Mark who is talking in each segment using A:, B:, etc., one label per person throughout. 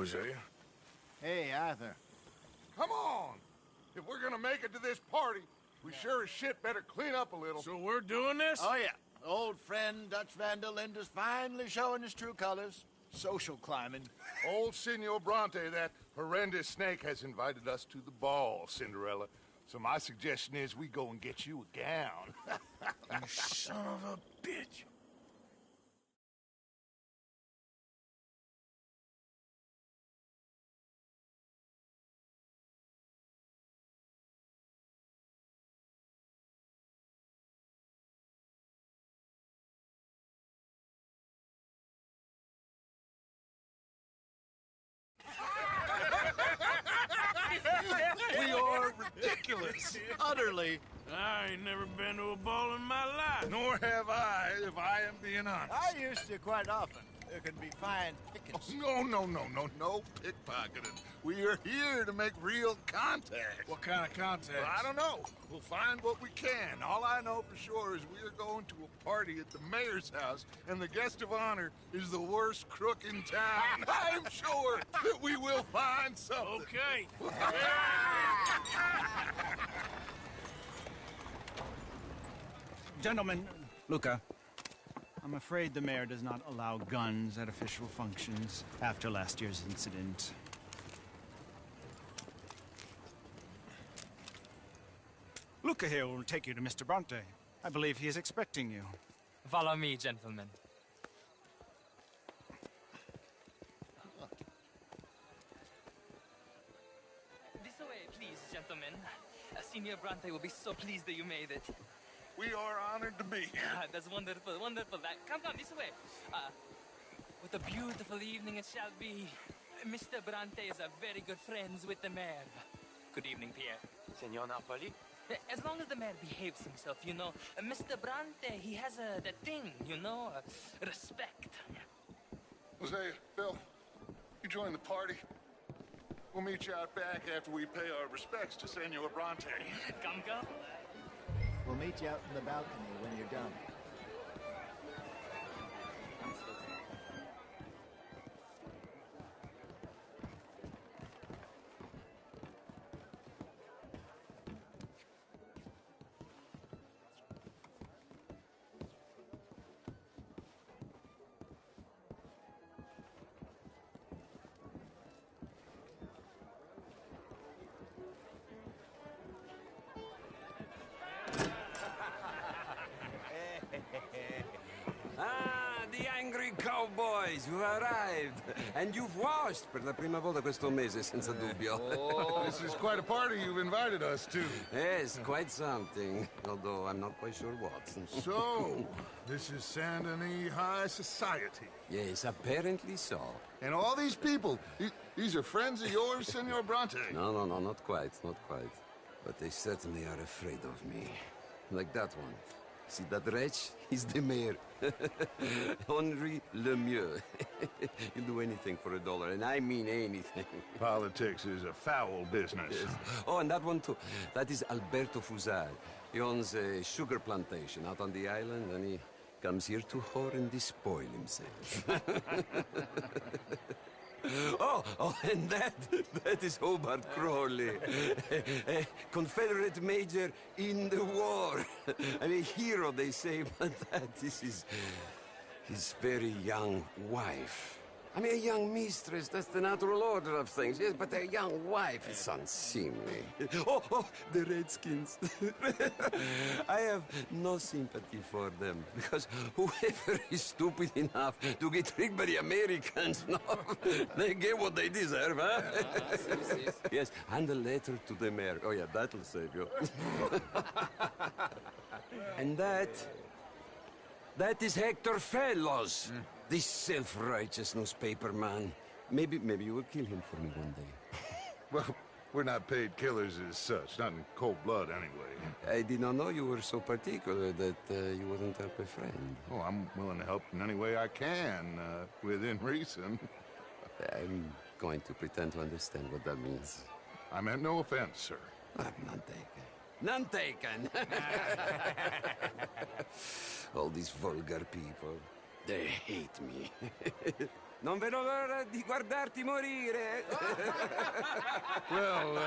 A: Hosea.
B: Hey, Arthur.
C: Come on! If we're gonna make it to this party, we sure as shit better clean up a little.
A: So we're doing this?
B: Oh, yeah. Old friend Dutch Van der Linde's finally showing his true colors. Social climbing.
C: Old Senor Bronte, that horrendous snake, has invited us to the ball, Cinderella. So my suggestion is we go and get you a gown.
A: You son of a bitch.
C: We are ridiculous.
B: Utterly.
A: I ain't never been to a ball in my life.
C: Nor have I, if I am being honest.
B: I used to quite often. There can be fine pickings.
C: No pickpocketing. We are here to make real contact.
A: What kind of contact?
C: Well, I don't know. We'll find what we can. All I know for sure is we are going to a party at the mayor's house, and the guest of honor is the worst crook in town. I'm sure that we will find something.
A: Okay.
D: Gentlemen, Luca, I'm afraid the mayor does not allow guns at official functions after last year's incident. Luca here will take you to Mr. Bronte. I believe he is expecting you.
E: Follow me, gentlemen. This way, please, gentlemen. Senior Bronte will be so pleased that you made it.
C: We are honored to be here.
E: That's wonderful, wonderful. Come, this way. What a beautiful evening it shall be. Mr. Bronte is a very good friends with the mayor. Good evening, Pierre.
F: Senor Napoli?
E: As long as the mayor behaves himself, you know. Mr. Bronte, he has that thing, you know, respect.
C: Hosea, Bill, you join the party. We'll meet you out back after we pay our respects to Senor Bronte.
E: Come.
B: We'll meet you out in the balcony when you're done.
G: Ah, the angry cowboys, you've arrived. And you've washed per la prima volta questo mese, senza dubbio.
C: This is quite a party you've invited us to.
G: Yes, quite something. Although I'm not quite sure what.
C: So, this is Saint Denis High Society.
G: Yes, apparently so.
C: And all these people, these are friends of yours, Senor Bronte?
G: No, not quite, not quite. But they certainly are afraid of me. Like that one. See that wretch? He's the mayor. Henri Lemieux. He'll do anything for $1, and I mean anything.
C: Politics is a foul business.
G: Yes. Oh, and that one too. That is Alberto Fusar. He owns a sugar plantation out on the island, and he comes here to whore and despoil himself. Oh, and that is Hobart Crawley, a Confederate major in the war. I mean, a hero, they say, but that is his very young wife. I mean, a young mistress, that's the natural order of things, yes, but a young wife is unseemly. Oh, the Redskins. I have no sympathy for them, because whoever is stupid enough to get tricked by the Americans, no, they get what they deserve, huh? Yes, and a letter to the mayor. Oh, yeah, that'll save you. And that is Hector Fellows. This self-righteous newspaper man. Maybe you will kill him for me one day.
C: Well, we're not paid killers as such, not in cold blood anyway.
G: I did not know you were so particular that you wouldn't help a friend.
C: Oh, I'm willing to help in any way I can, within reason.
G: I'm going to pretend to understand what that means.
C: I meant no offense, sir.
G: I'm none taken. None taken! All these vulgar people. They hate me. Non vedo l'ora di guardarti morire.
C: Well,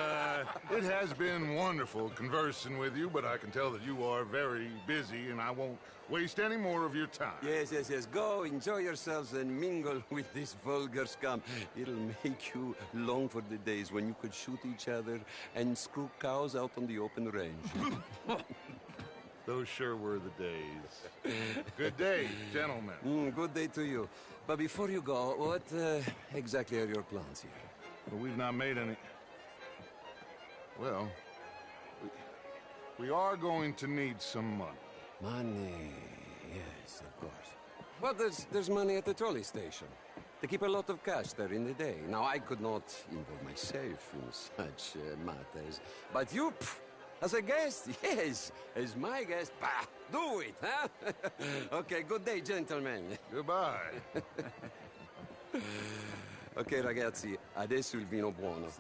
C: it has been wonderful conversing with you, but I can tell that you are very busy, and I won't waste any more of your time.
G: Yes, yes, yes. Go, enjoy yourselves and mingle with this vulgar scum. It'll make you long for the days when you could shoot each other and screw cows out on the open range.
C: Those sure were the days. Good day, gentlemen.
G: Good day to you. But before you go, what exactly are your plans here?
C: Well, we've not made any... Well, we are going to need some money.
G: Money, yes, of course. Well, there's money at the trolley station. They keep a lot of cash there in the day. Now, I could not involve myself in such matters. But you, as a guest, yes, as my guest, bah, do it, huh? Okay, good day, gentlemen.
C: Goodbye.
G: Ok, ragazzi, adesso il vino buono.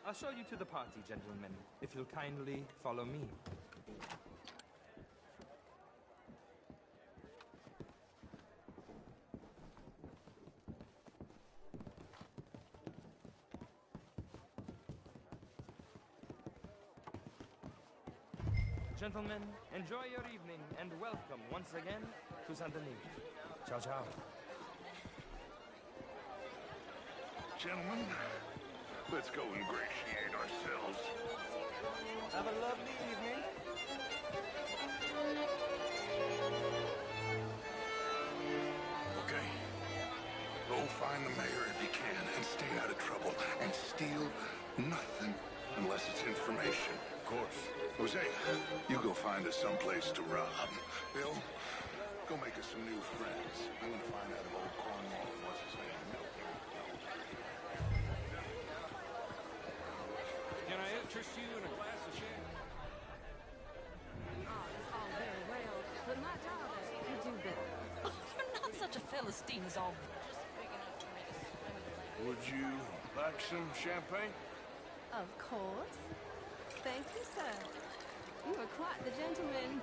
E: I'll show you to the party, gentlemen, if you'll kindly follow me. Gentlemen, enjoy your evening and welcome once again to Saint Denis. Ciao, ciao.
C: Gentlemen, let's go ingratiate ourselves.
D: Have a lovely evening.
C: Okay. Go find the mayor if you can and stay out of trouble and steal nothing unless it's information. Of course. Jose, you go find us someplace to rob. Bill, go make us some new friends. I'm gonna find out if old Cornwall, what's his name?
A: Can I interest you in a glass of champagne?
F: Oh, it's all very well, but my daughter could do better.
H: You're not such a Philistine as all.
A: Would you like some champagne?
F: Of course. Thank you, sir. You are quite the gentleman.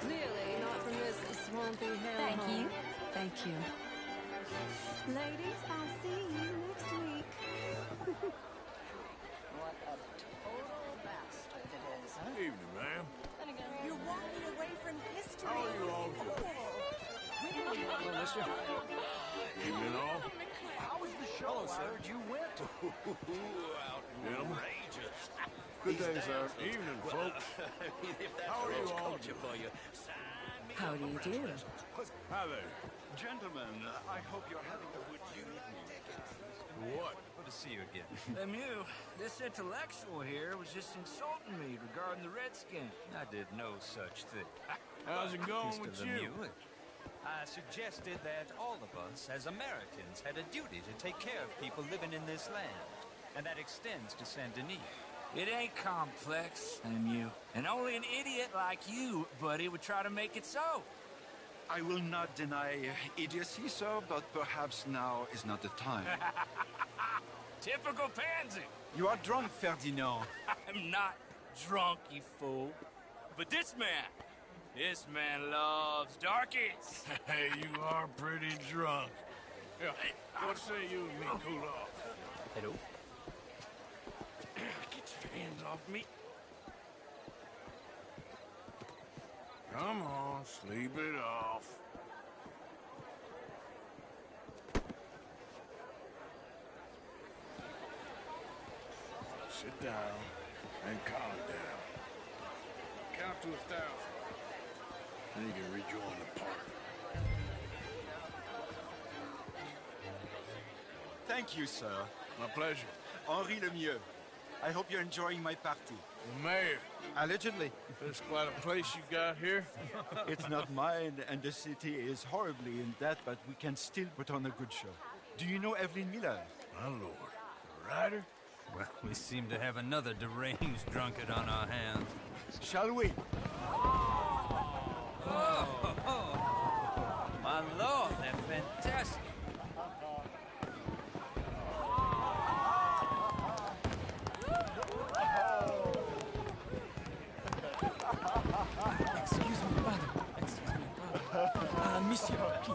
F: Clearly not from this swampy hell.
H: Thank you. Thank you.
F: Ladies, I'll see you next week.
H: What a total bastard it is, huh?
A: Evening, ma'am.
H: You're walking away from history.
A: How are you all doing?
D: Hello, mister.
A: Evening, all.
B: How was the show? I heard you went.
A: Gentlemen.
B: Good day, sir.
A: Evening, folks. How are you all doing?
H: How do you do?
A: Hi there.
D: Gentlemen, I hope you're having a good evening.
A: What?
I: Good to see you again.
J: Lemieux, this intellectual here was just insulting me regarding the Redskins.
I: I did no such thing.
A: How's it going
I: Mr.
A: with you?
I: Lemieux, I suggested that all of us, as Americans, had a duty to take care of people living in this land. And that extends to Saint Denis.
J: It ain't complex, Lemieux. And only an idiot like you, buddy, would try to make it so.
K: I will not deny idiocy, sir, but perhaps now is not the time.
J: Typical pansy.
K: You are drunk, Ferdinand.
J: I'm not drunk, you fool. But this man loves darkies.
A: Hey, you are pretty drunk. Yeah, what say you and me cool off?
I: Hello?
J: Get your hands off me.
A: Come on, sleep it off. Sit down and calm down. Count to 1,000. Then you can rejoin the party.
K: Thank you, sir.
A: My pleasure.
K: Henri Lemieux. I hope you're enjoying my party.
A: The mayor.
K: Allegedly.
A: That's quite a place you got here.
K: It's not mine, and the city is horribly in debt, but we can still put on a good show. Do you know Evelyn Miller?
A: My lord. A writer?
I: Well, we seem to have another deranged drunkard on our hands.
K: Shall we?
I: My lord, they're fantastic.
E: Excuse me, brother.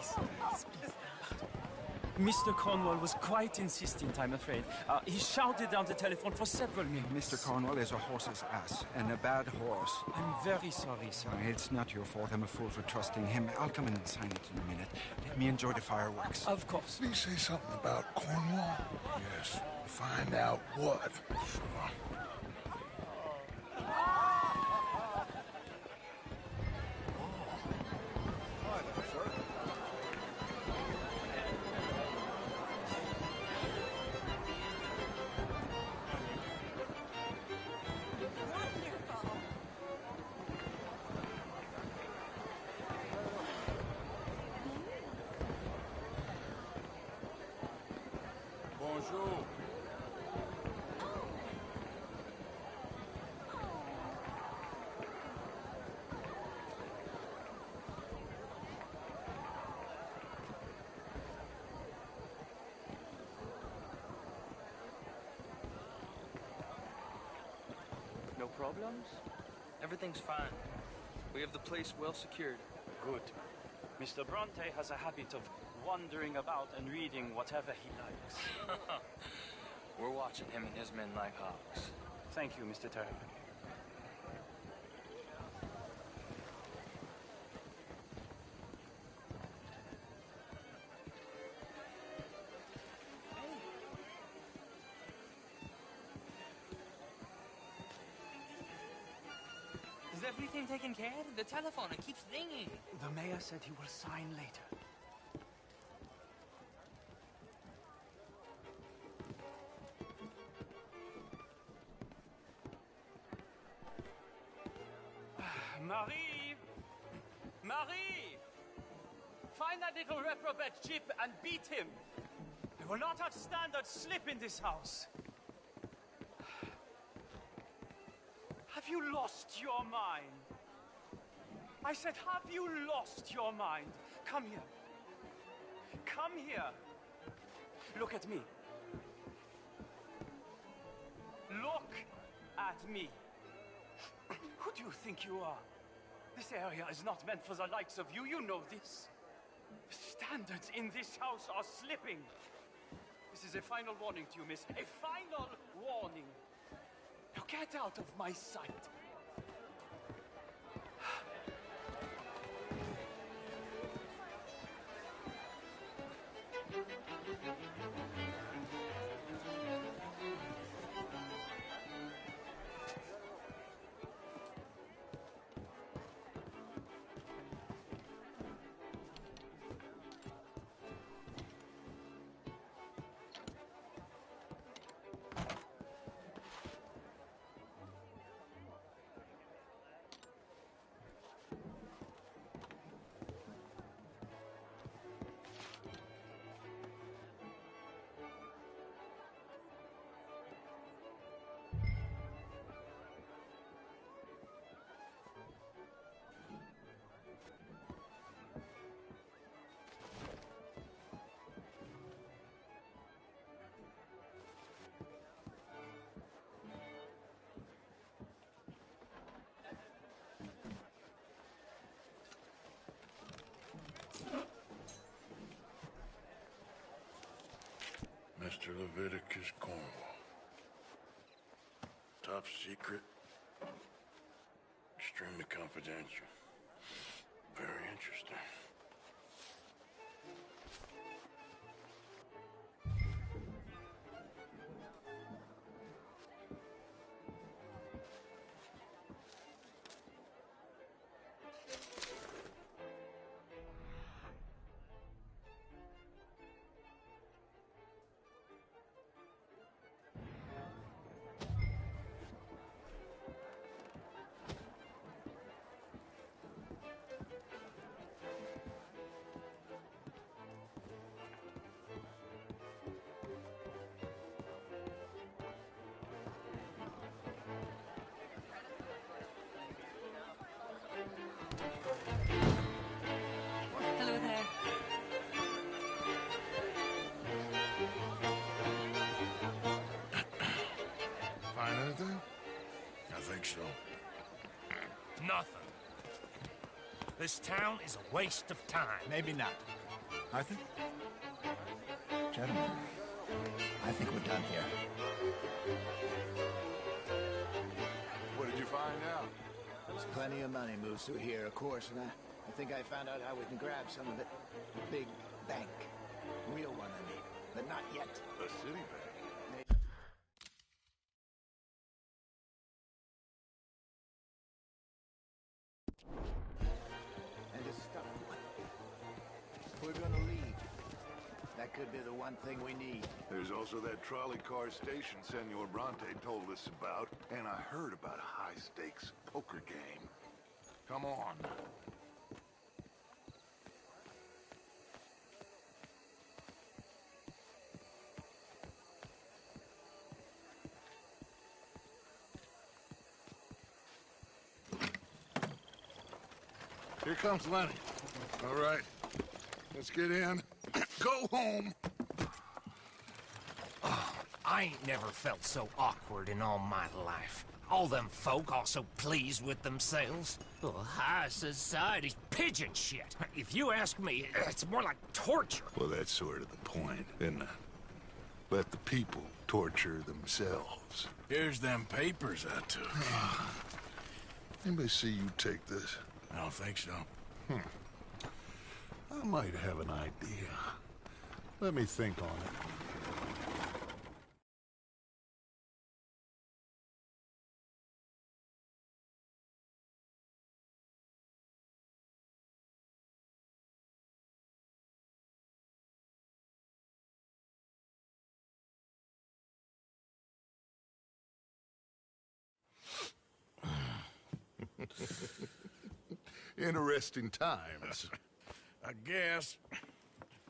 E: please. Mr. Cornwall was quite insistent, I'm afraid. He shouted down the telephone for several minutes.
K: Mr. Cornwall is a horse's ass, and a bad horse.
E: I'm very sorry, sir.
K: It's not your fault. I'm a fool for trusting him. I'll come in and sign it in a minute. Let me enjoy the fireworks.
E: Of course.
A: Did he say something about Cornwall? Yes. Find out what. Sure.
L: Bonjour.
M: No problems? Everything's fine. We have the place well secured.
E: Good. Mr. Bronte has a habit of wandering about and reading whatever he likes.
M: We're watching him and his men like hawks.
E: Thank you, Mr. Turner.
M: Is everything taken care of? The telephone, it keeps ringing.
E: The mayor said he will sign later. Marie! Marie! Find that little reprobate Chip and beat him. I will not have standard slip in this house. Have you lost your mind? I said, have you lost your mind? Come here. Come here. Look at me. Look at me. Who do you think you are? This area is not meant for the likes of you. You know this. The standards in this house are slipping. This is a final warning to you, miss. A final warning. Now get out of my sight.
A: Mr. Leviticus Cornwall. Top secret. Extremely confidential. Very interesting.
F: Hello there.
A: Find anything? I think so.
L: Nothing. This town is a waste of time.
B: Maybe not. Arthur? Gentlemen, I think we're done here.
C: What did you find out?
B: There's plenty of money moves through here, of course, and I think I found out how we can grab some of it. A big bank. Real one, I mean. But not yet.
C: A city bank?
B: And a stuffed one. We're gonna leave. That could be the one thing we need.
C: There's also that trolley car station Senor Bronte told us about, and I heard about a high-stakes poker game. Come on. Here comes Lenny. All right, let's get in. Go home.
N: Oh, I ain't never felt so awkward in all my life. All them folk all so pleased with themselves. Oh, high society's pigeon shit. If you ask me, it's more like torture.
C: Well, that's sort of the point, isn't it? Let the people torture themselves.
A: Here's them papers I took.
C: Anybody see you take this?
A: I don't think so.
C: I might have an idea. Let me think on it. Interesting times.
A: I guess.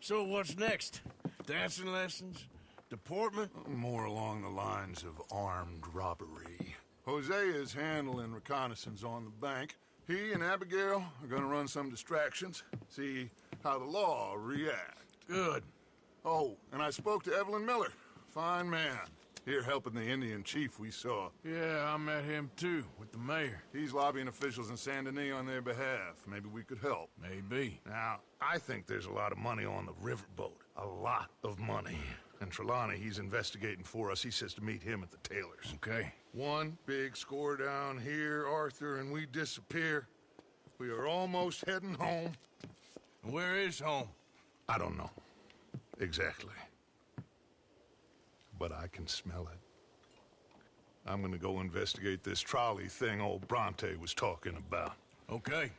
A: So what's next? Dancing lessons? Deportment?
C: More along the lines of armed robbery. Hosea is handling reconnaissance on the bank. He and Abigail are gonna run some distractions, see how the law react.
A: Good.
C: Oh, and I spoke to Evelyn Miller. Fine man. Here helping the Indian chief we saw.
A: Yeah, I met him too, with the mayor.
C: He's lobbying officials in Saint Denis on their behalf. Maybe we could help.
A: Maybe.
C: Now, I think there's a lot of money on the riverboat. A lot of money. And Trelawney, he's investigating for us. He says to meet him at the Taylor's.
A: Okay.
C: One big score down here, Arthur, and we disappear. We are almost heading home.
A: Where is home?
C: I don't know. Exactly. But I can smell it. I'm gonna go investigate this trolley thing old Bronte was talking about.
A: Okay.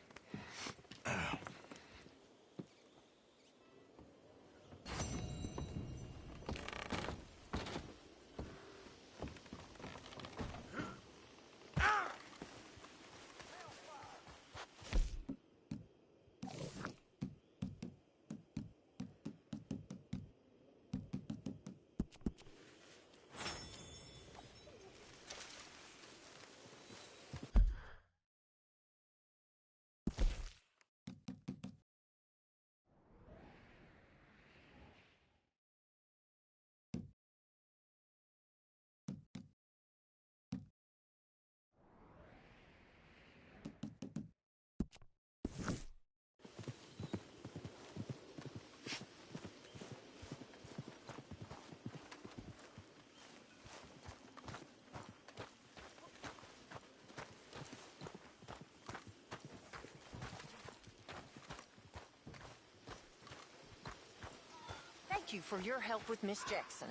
H: Thank you for your help with Miss Jackson.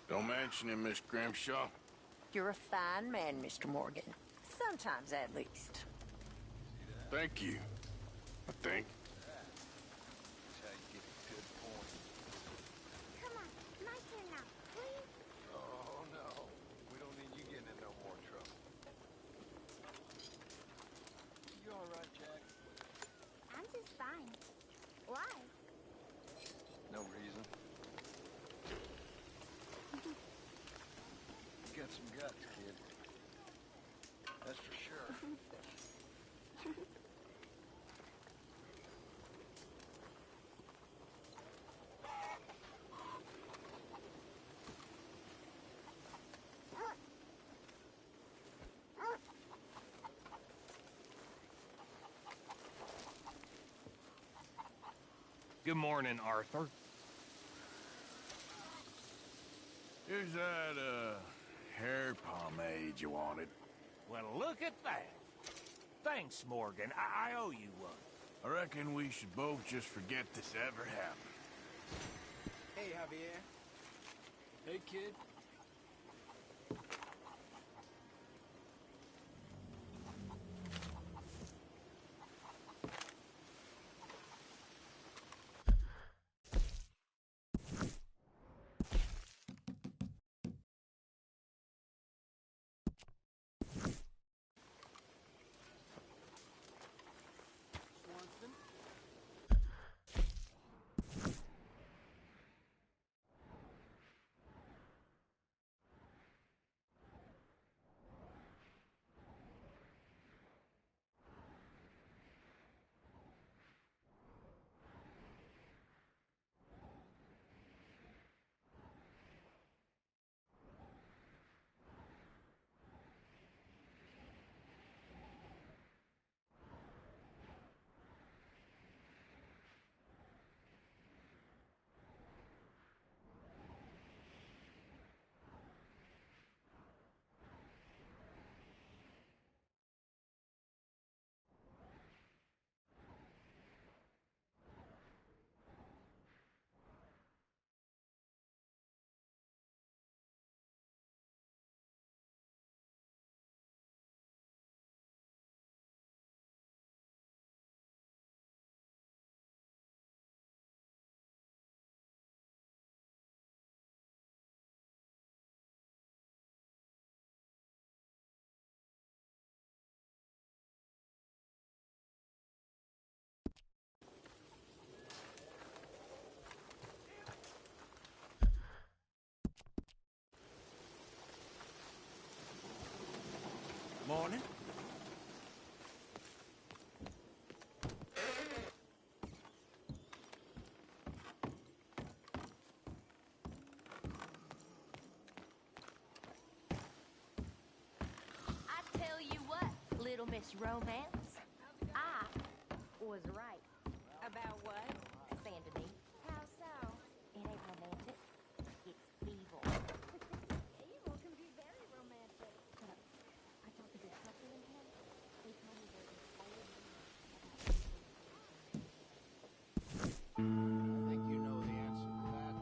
A: Don't mention it, Miss Grimshaw.
H: You're a fine man, Mr. Morgan. Sometimes, at least.
A: Thank you. I think.
O: Come on, my turn now, please.
C: Oh, no. We don't need you getting in no more trouble.
O: You all right, Jack? I'm just fine. Why?
M: No reason.
L: You got some guts, kid. That's for sure.
N: Good morning, Arthur.
A: Is that, hair pomade you wanted?
N: Well, look at that. Thanks, Morgan. I owe you one.
A: I reckon we should both just forget this ever happened.
L: Hey, Javier.
M: Hey, kid.
A: Morning.
O: I tell you what, Little Miss Romance, I was right. About what? Sand to me. How so? It ain't romantic. It's evil. Evil can be very romantic. I talked to this couple in here. They told me there's this old
B: I think you know the answer to that.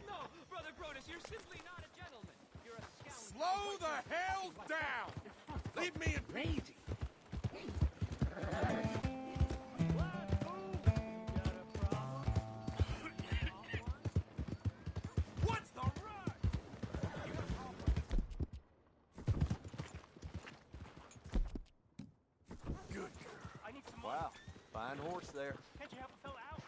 E: No, Brother Brodus, you're simply not a gentleman. You're a scoundrel.
A: Slow the hell down! Leave me in peace!
E: What's the rush?
A: Good girl.
E: I need some more.
L: Wow, fine horse there.
E: Can't you help a fella out?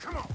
A: Come on.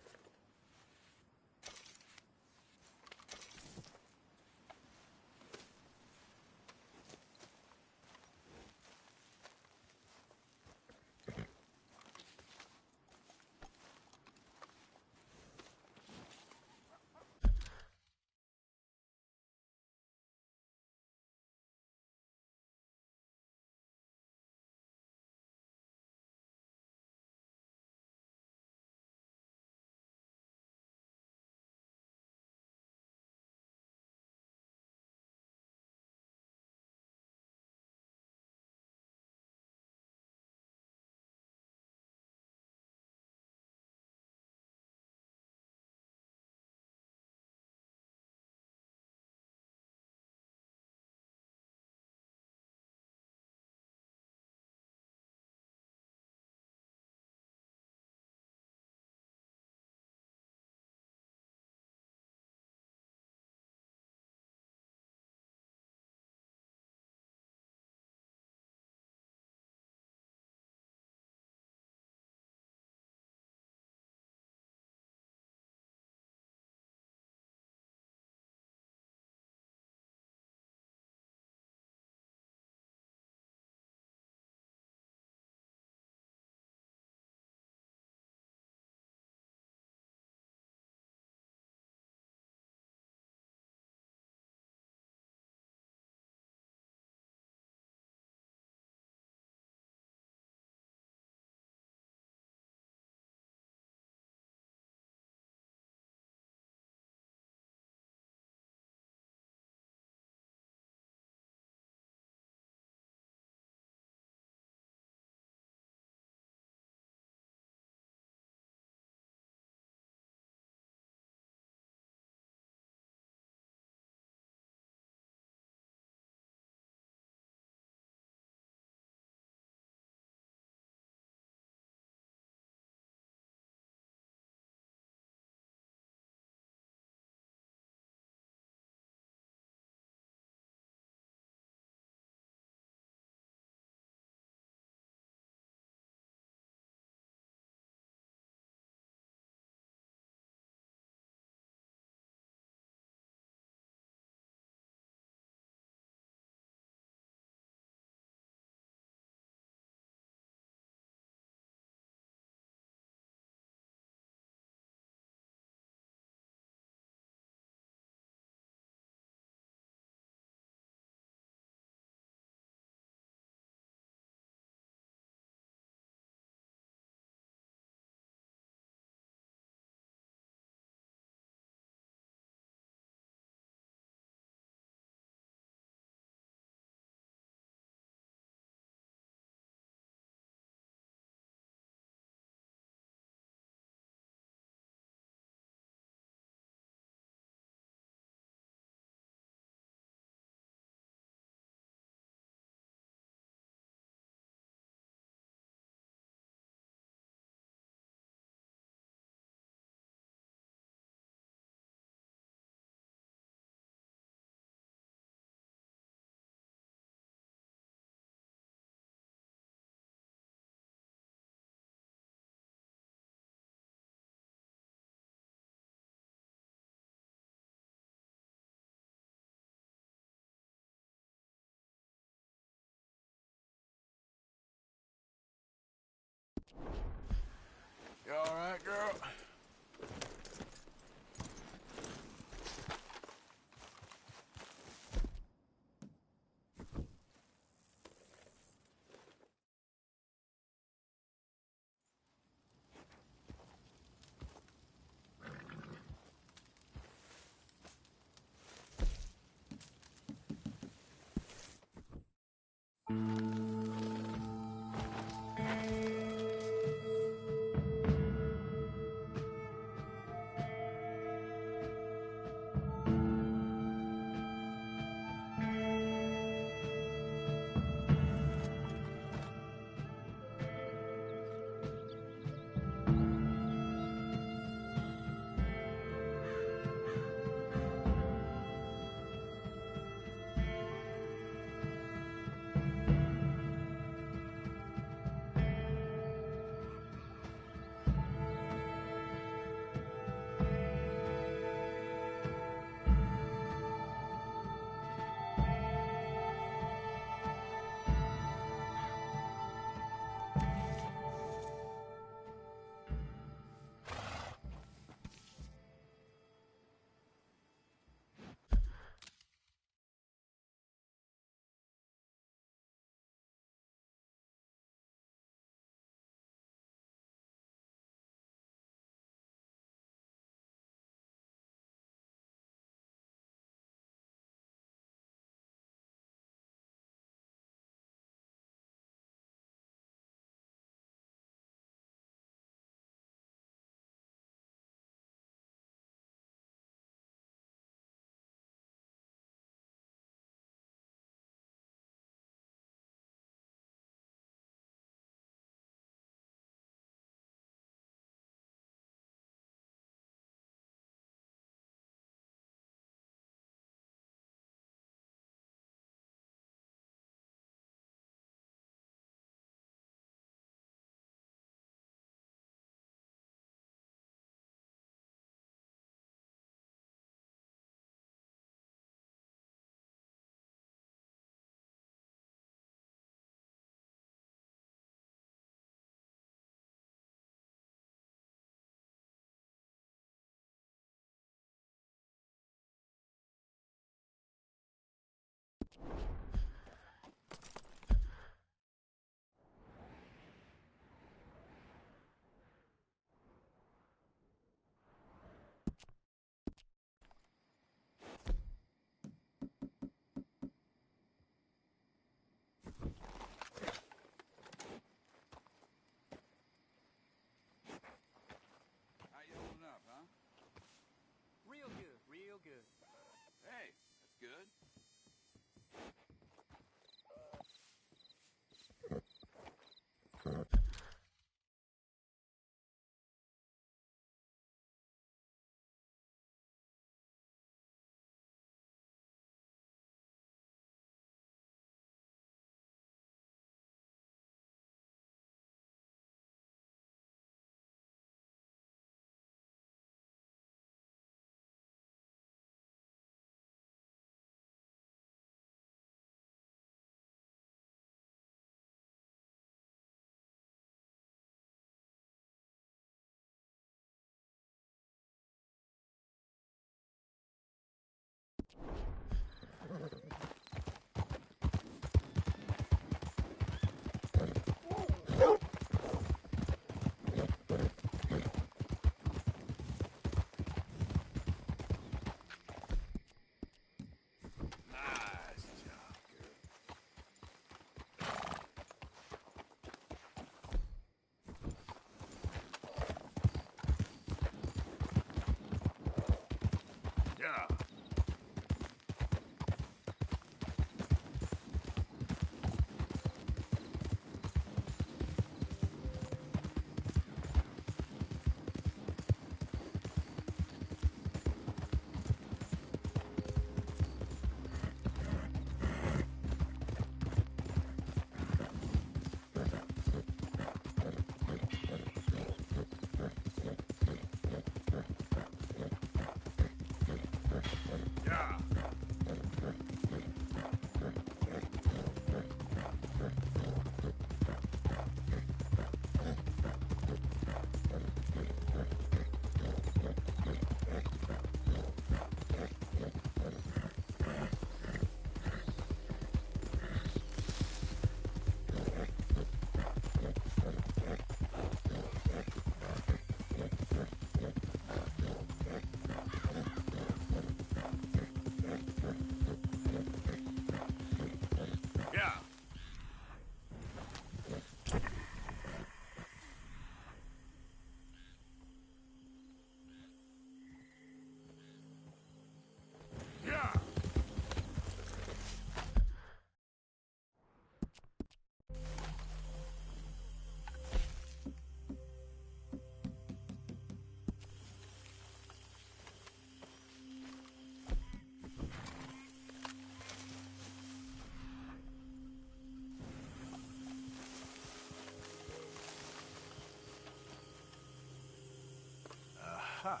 A: Ha!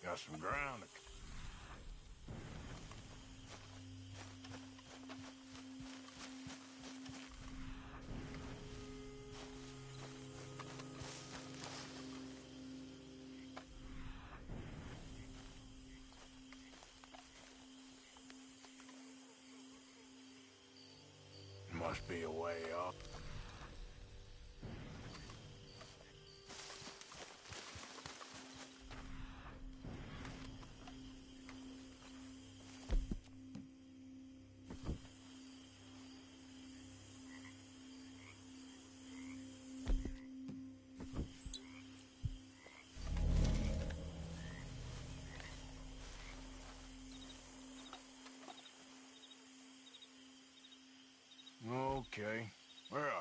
A: Got some ground to... Must be a way up. Okay. Well,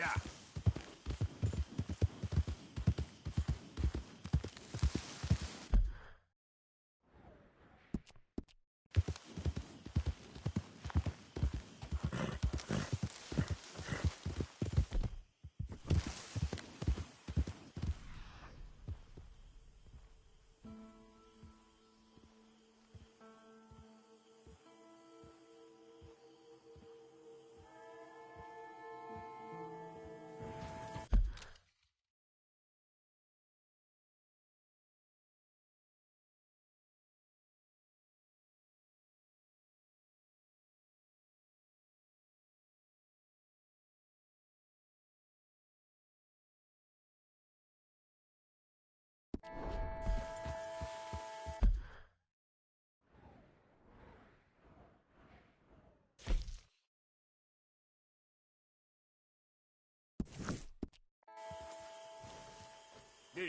C: Yeah. Yeah.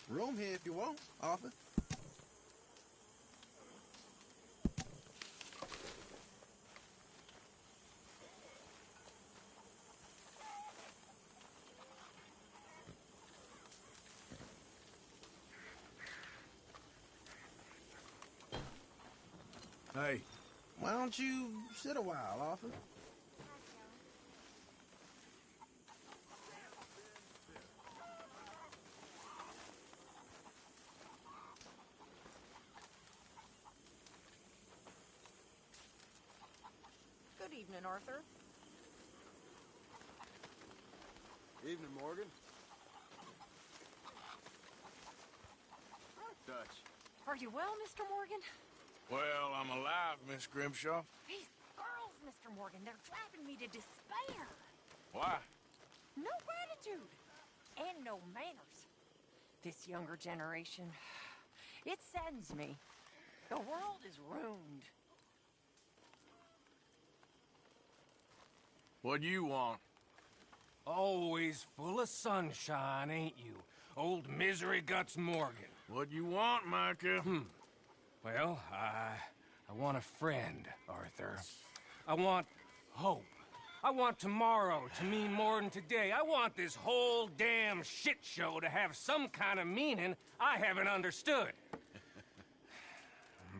P: Room here if you want, Arthur.
A: Hey.
P: Why don't you sit a while, Arthur?
H: Good evening, Arthur.
L: Evening, Morgan. Dutch.
H: Are you well, Mr. Morgan?
A: Well, I'm alive, Miss Grimshaw.
H: These girls, Mr. Morgan, they're driving me to despair.
A: Why?
H: No gratitude. And no manners. This younger generation, it saddens me. The world is ruined.
A: What do you want?
Q: Always full of sunshine, ain't you? Old Misery Guts Morgan.
A: What you want, Micah?
Q: Well, I want a friend, Arthur. I want hope. I want tomorrow to mean more than today. I want this whole damn shit show to have some kind of meaning I haven't understood.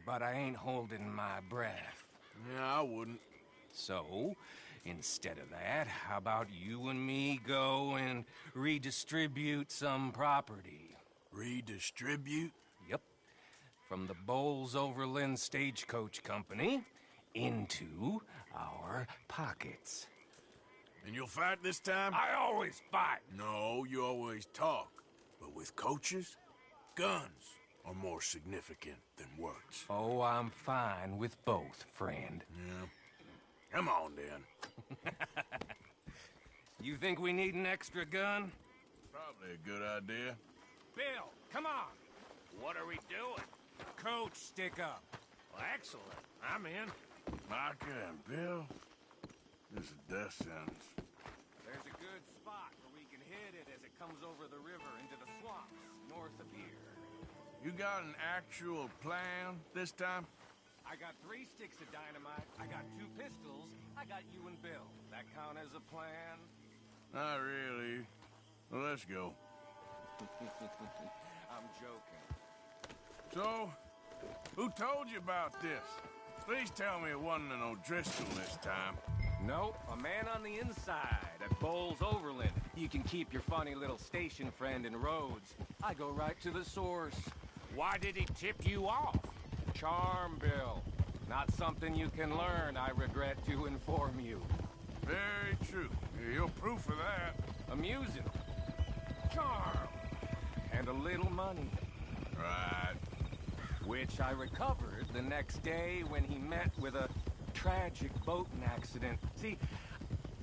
Q: But I ain't holding my breath.
A: Yeah, I wouldn't.
Q: So, instead of that, how about you and me go and redistribute some property?
A: Redistribute?
Q: Yep. From the Bowles Overland Stagecoach Company into our pockets.
A: And you'll fight this time?
Q: I always fight!
A: No, you always talk. But with coaches, guns are more significant than words.
Q: Oh, I'm fine with both, friend.
A: Yeah. Come on, then.
Q: You think we need an extra gun?
A: Probably a good idea.
Q: Bill, come on! What are we doing? Coach, stick up.
A: Well, excellent. I'm in. Micah and Bill, this is death sentence.
Q: There's a good spot where we can hit it as it comes over the river into the swamps north of here.
A: You got an actual plan this time?
Q: I got 3 sticks of dynamite, I got 2 pistols, I got you and Bill. That count as a plan?
A: Not really. Well, let's go.
Q: I'm joking.
A: So, who told you about this? Please tell me it wasn't an O'Driscoll this time.
Q: Nope, a man on the inside at Bowles Overland. You can keep your funny little station friend in Rhodes. I go right to the source. Why did he tip you off? Charm, Bill. Not something you can learn, I regret to inform you.
A: Very true. You're proof of that.
Q: Amusing. Charm. And a little money.
A: Right.
Q: Which I recovered the next day when he met with a tragic boating accident. See,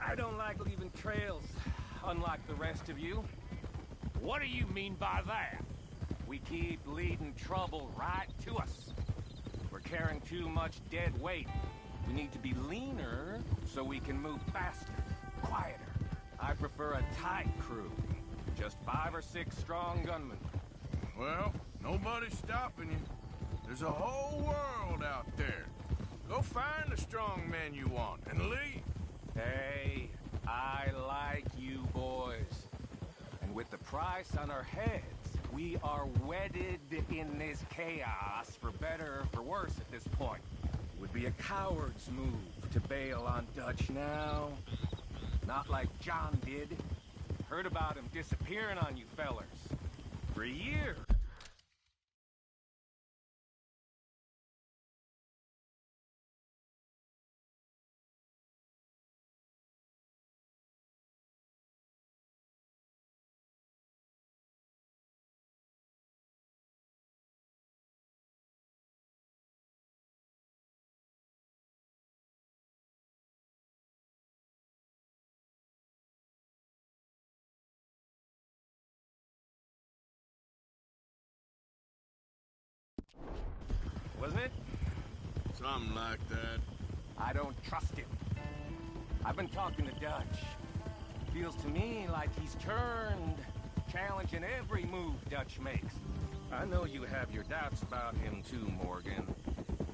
Q: I don't like leaving trails. unlike the rest of you.
N: What do you mean by that?
Q: We keep leading trouble right to us. We're carrying too much dead weight. We need to be leaner so we can move faster, quieter. I prefer a tight crew. Just 5 or 6 strong gunmen.
C: Well, nobody's stopping you. There's a whole world out there. Go find the strong men you want and leave.
Q: Hey, I like you boys. And with the price on our heads, we are wedded in this chaos, for better or for worse at this point. It would be a coward's move to bail on Dutch now. Not like John did. Heard about him disappearing on you fellers. For years. Wasn't it?
C: Something like that.
Q: I don't trust him. I've been talking to Dutch. Feels to me like he's turned, challenging every move Dutch makes. I know you have your doubts about him too, Morgan.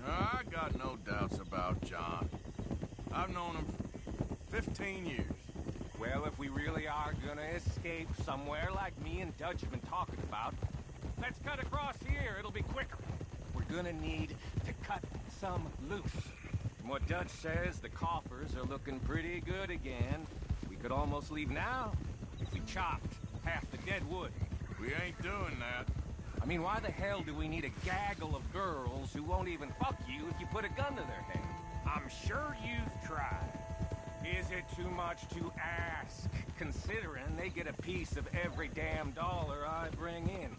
C: I got no doubts about John. I've known him for 15 years.
Q: Well, if we really are gonna escape somewhere like me and Dutch have been talking about, let's cut across here. It'll be quicker. We're gonna need to cut some loose. From what Dutch says, the coffers are looking pretty good again. We could almost leave now if we chopped half the dead wood.
C: We ain't doing that.
Q: I mean, why the hell do we need a gaggle of girls who won't even fuck you if you put a gun to their head? I'm sure you've tried. Is it too much to ask, considering they get a piece of every damn dollar I bring in?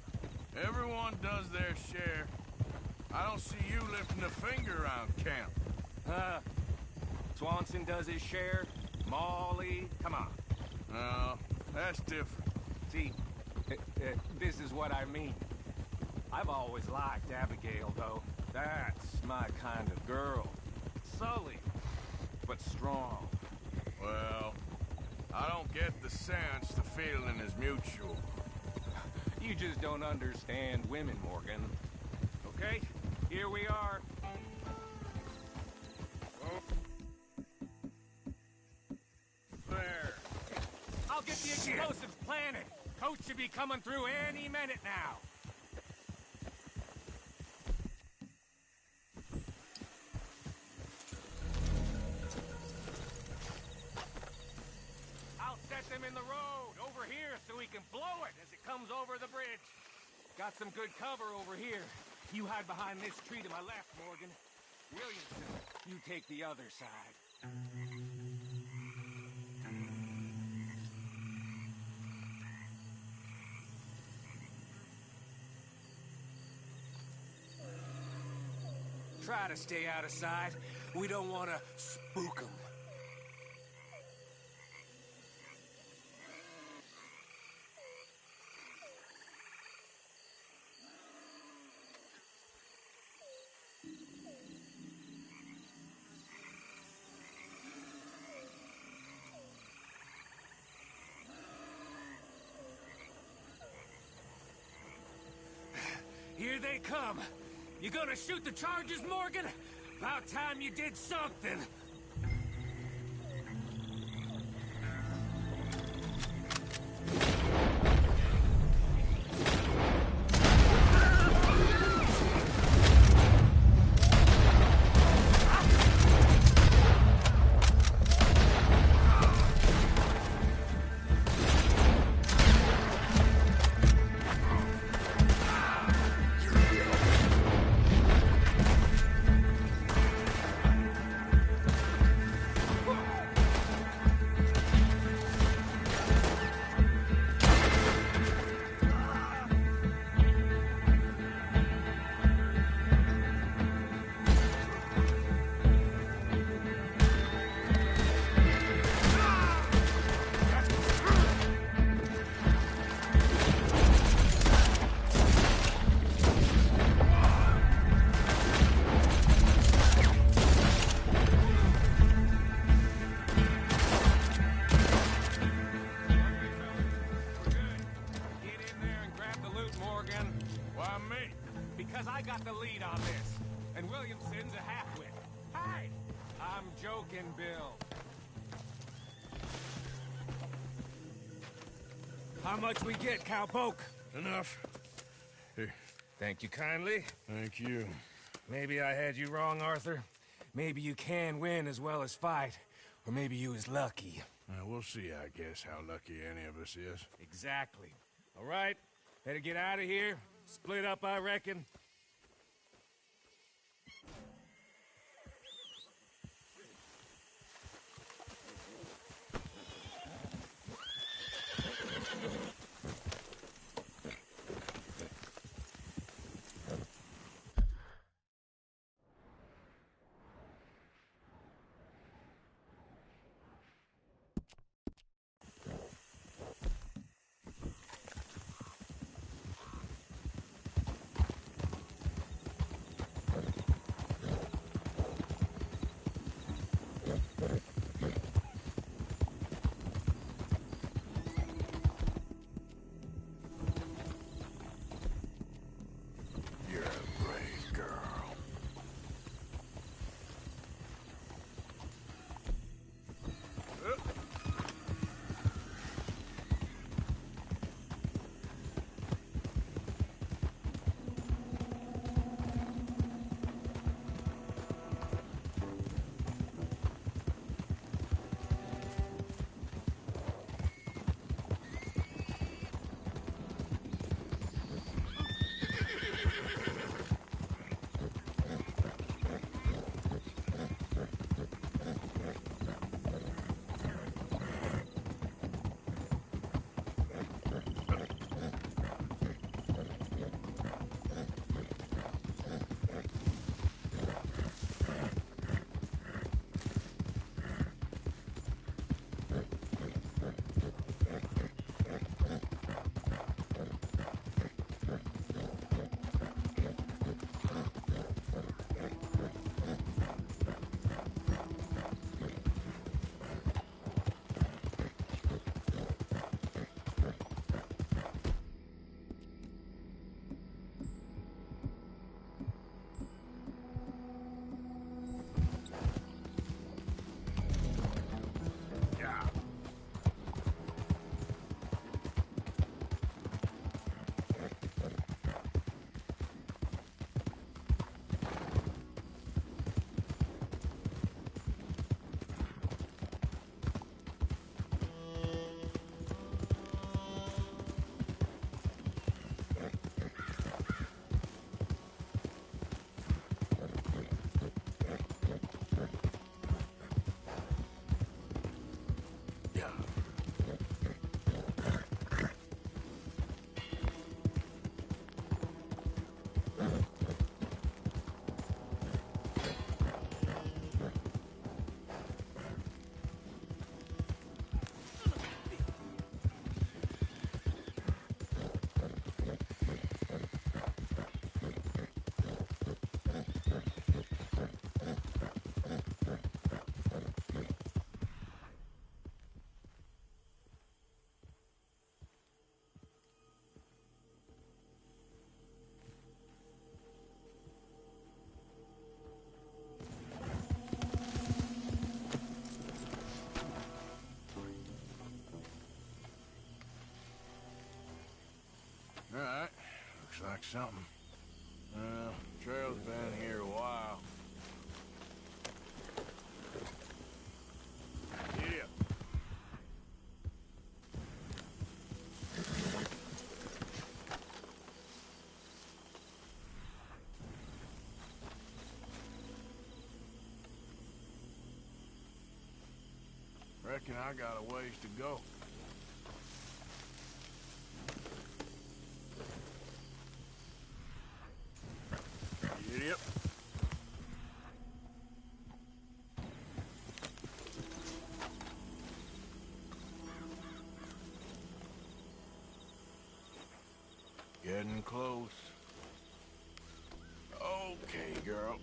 C: Everyone does their share. I don't see you lifting a finger around camp.
Q: Swanson does his share. Molly, come on.
C: No, that's different.
Q: See, this is what I mean. I've always liked Abigail, though. That's my kind of girl. Sully, but strong.
C: Well, I don't get the sense the feeling is mutual.
Q: You just don't understand women, Morgan. Okay, here we are.
C: There.
Q: I'll get the explosives planted. Coach should be coming through any minute now. I'll set them in the road over here so we can blow it as it comes over the bridge. Got some good cover over here. You hide behind this tree to my left, Morgan. Williamson, you take the other side. Try to stay out of sight. We don't want to spook them. Here they come. You gonna shoot the charges, Morgan? About time you did something. because I got the lead on this. And Williamson's a half-wit. Hi! I'm joking, Bill. How much we get, cowpoke?
A: Enough. Here.
Q: Thank you kindly.
A: Thank you.
Q: Maybe I had you wrong, Arthur. Maybe you can win as well as fight. Or maybe you is lucky.
A: We'll see, I guess, how lucky any of us is.
Q: Exactly. All right, better get out of here. Split up, I reckon.
A: You're a brave girl. All right, looks like something. Trail's been here a while. Giddy up. Reckon I got a ways to go. Giddy up. Getting close. Okay, girl.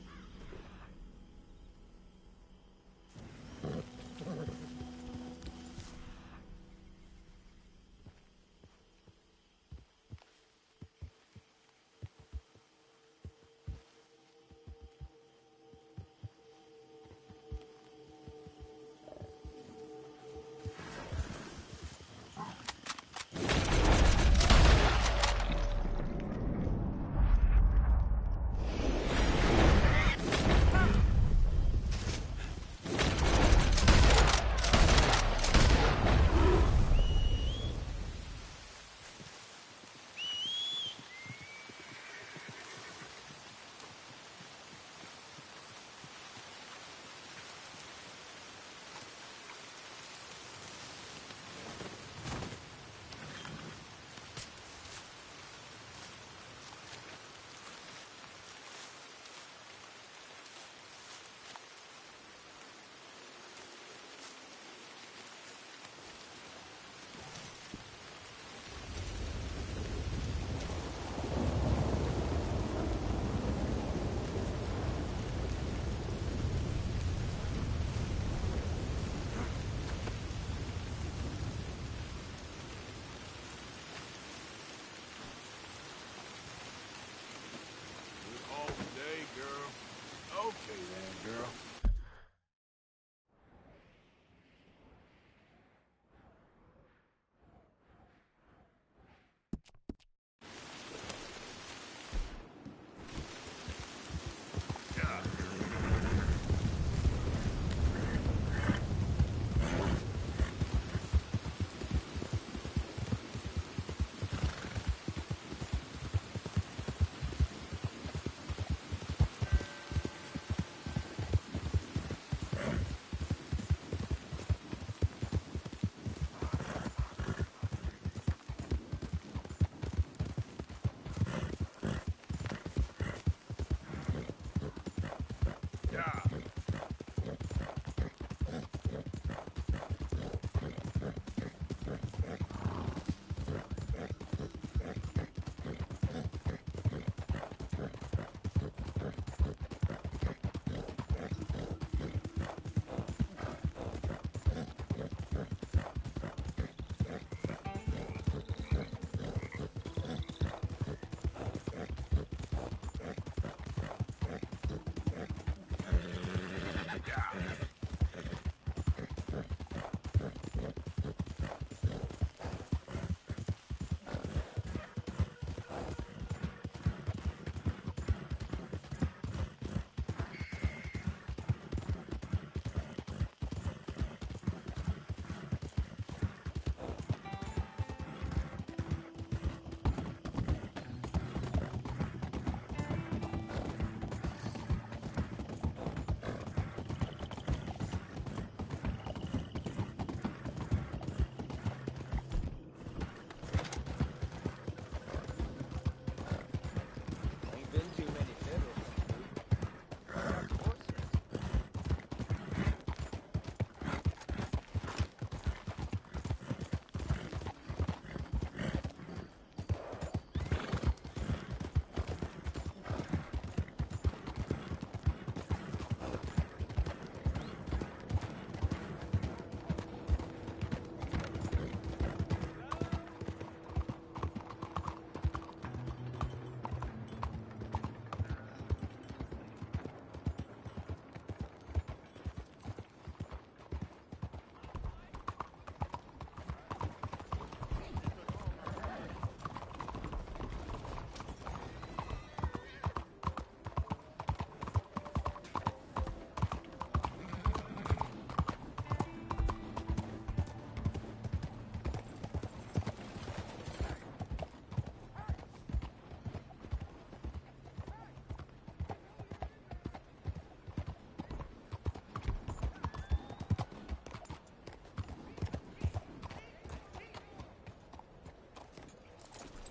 C: girl. Okay then, girl.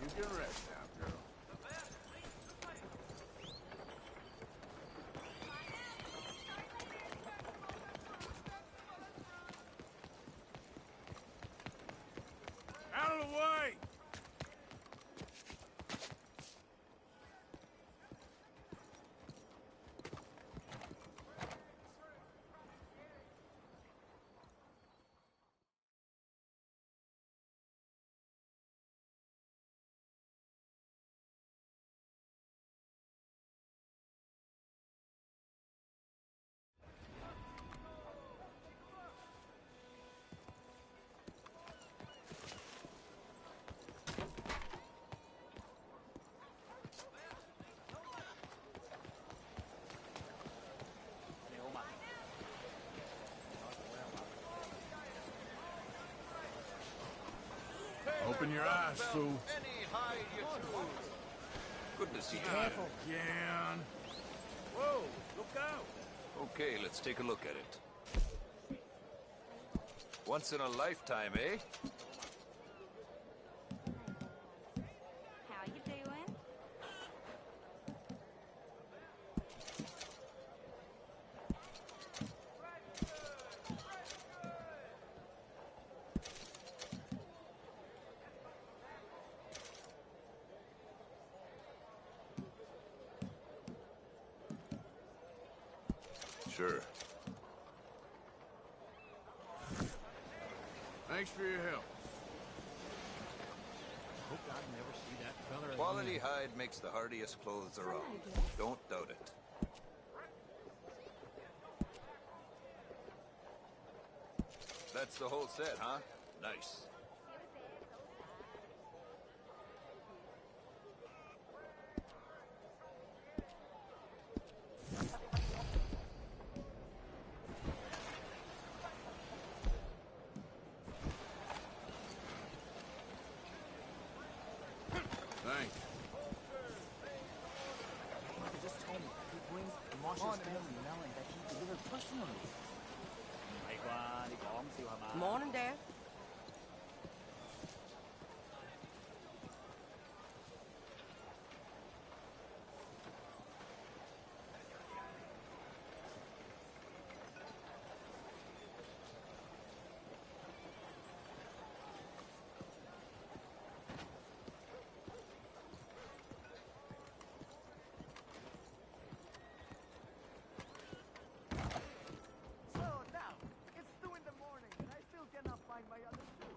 C: You can rest now, girl. Out of the way! Open your eyes, fool.
G: Goodness,
A: Be
G: you
A: careful. Again. Whoa, look out.
G: Okay, let's take a look at it. Once in a lifetime, eh?
O: How you doing?
G: Sure.
A: Thanks for your help.
N: Hope I never see that fella
G: Quality hide makes the hardiest clothes around. Don't doubt it.
R: That's the whole set, huh? Nice.
A: Thanks.
S: Mother just told me he brings Marshall's family melon that he delivered personally.
H: Morning, Dad.
B: So now, it's 2 in the morning, and I still cannot find my other shoe.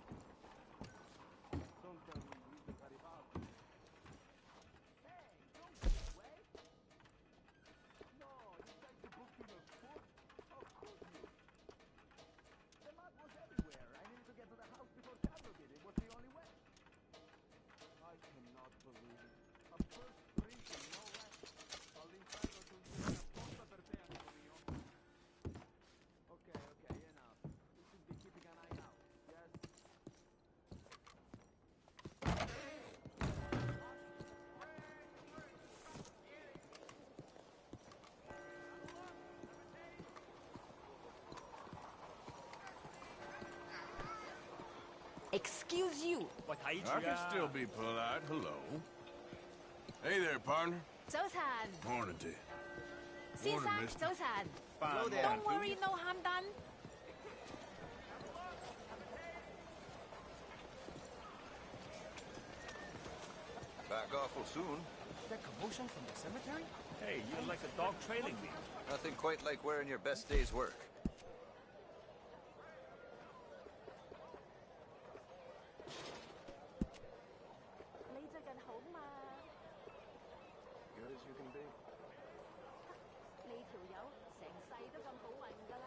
B: Don't tell me you the Garibaldi. Hey, don't go away. No, you tried to book me a foot? How could you? The mud was everywhere. I needed to get to the house before Carlo did. It was the only way. I cannot believe it. A first drinking, no rest. All l'inferno sul una porta per te, amico mio. Okay, enough. We should be keeping an eye out. Yes?
H: Excuse you.
A: I can still be polite. Hello. Hey there, partner.
O: 早晨，
A: Morning to you.
O: 先
A: Morning,
O: 生
A: mister.
O: 早晨。
A: Hello there.
H: Don't worry, no harm done.
R: Back awful soon.
S: That commotion from the cemetery?
E: Hey, you're like a dog trailing me.
R: Nothing quite like wearing your best day's work.
B: Good as you can be.
O: 你條友成世都咁好運㗎啦。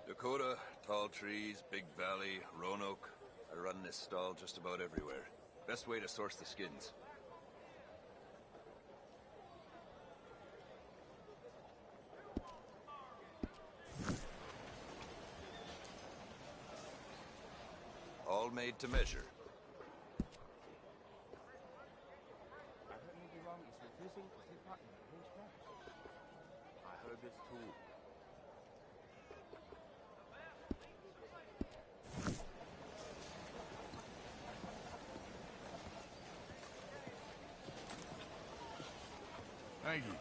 R: Dakota, tall trees, big valley, Roanoke. I run this stall just about everywhere. Best way to source the skins. All made to measure.
S: I heard maybe wrong is refusing to take part in the revenge crimes. I heard this too.
A: Thank you.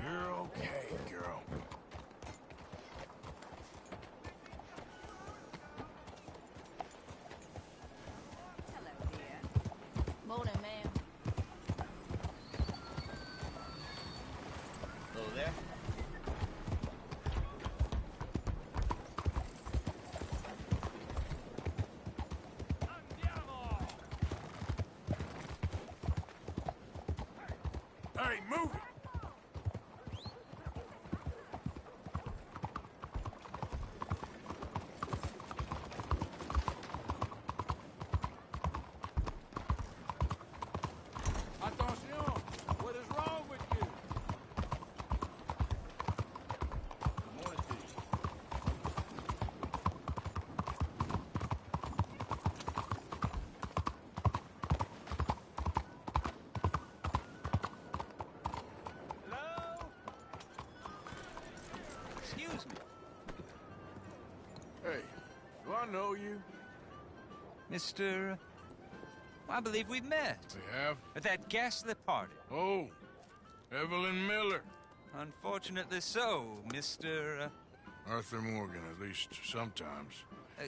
A: You're okay, girl.
O: Hello, dear. Morning, ma'am.
B: Hello there.
A: Hey, move it! Attention! What is wrong with you? Good morning to you.
E: Excuse me.
A: Hey, Do I know you?
I: Mr. I believe we've met.
A: We have?
I: At that ghastly party.
A: Oh, Evelyn Miller.
I: Unfortunately so, Mr.
A: Arthur Morgan, at least sometimes.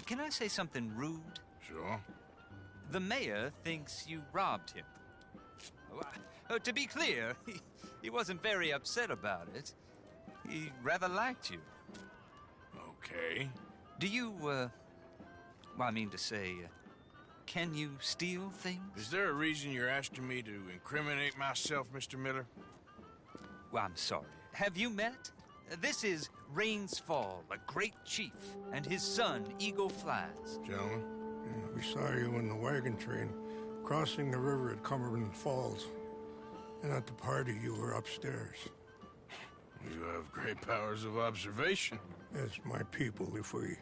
I: Can I say something rude?
A: Sure.
I: The mayor thinks you robbed him. To be clear, he wasn't very upset about it. He rather liked you.
A: Okay.
I: Do you, well, I mean to say, can you steal things?
A: Is there a reason you're asking me to incriminate myself, Mr. Miller?
I: Well, I'm sorry. Have you met? This is Rains Fall, a great chief, and his son, Eagle Flies.
T: Gentlemen, we saw you in the wagon train crossing the river at Cumberland Falls. And at the party, you were upstairs.
A: You have great powers of observation.
T: It's my people, if we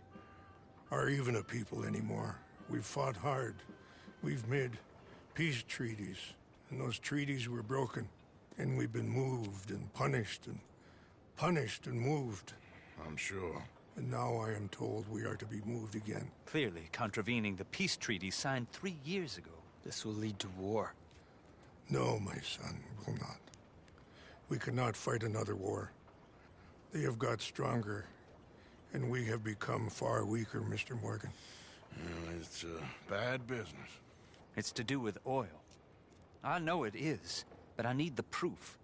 T: are even a people anymore. We've fought hard. We've made peace treaties, and those treaties were broken. And we've been moved and punished and moved.
A: I'm sure.
T: And now I am told we are to be moved again.
I: Clearly contravening the peace treaty signed 3 years ago.
S: This will lead to war.
T: No, my son, will not. We cannot fight another war. They have got stronger, and we have become far weaker, Mr. Morgan.
A: It's bad business.
I: It's to do with oil. I know it is, but I need the proof.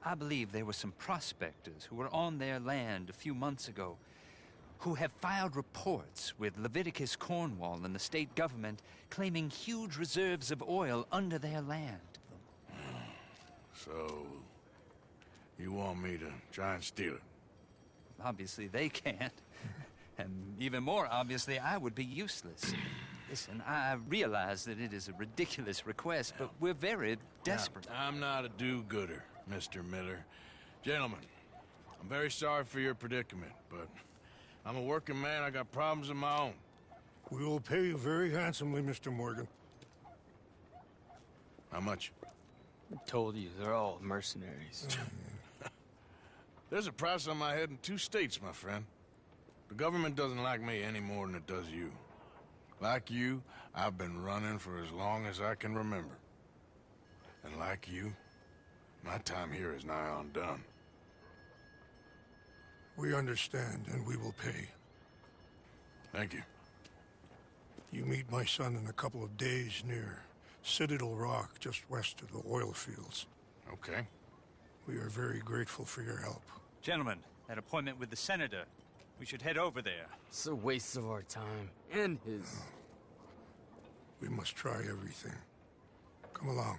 I: I believe there were some prospectors who were on their land a few months ago who have filed reports with Leviticus Cornwall and the state government claiming huge reserves of oil under their land.
A: So, you want me to try and steal it?
I: Obviously they can't. And even more obviously, I would be useless. Listen, I realize that it is a ridiculous request, but we're very desperate.
A: Now, I'm not a do-gooder, Mr. Miller. Gentlemen, I'm very sorry for your predicament, but I'm a working man. I got problems of my own.
T: We will pay you very handsomely, Mr. Morgan.
A: How much?
S: I told you, they're all mercenaries.
A: There's a price on my head in 2 states, my friend. The government doesn't like me any more than it does you. Like you, I've been running for as long as I can remember. And like you, my time here is nigh on done.
T: We understand, and we will pay.
A: Thank you.
T: You meet my son in a couple of days near Citadel Rock, just west of the oil fields.
A: Okay.
T: We are very grateful for your help.
I: Gentlemen, that appointment with the senator. We should head over there.
S: It's a waste of our time. And his.
T: We must try everything. Come along.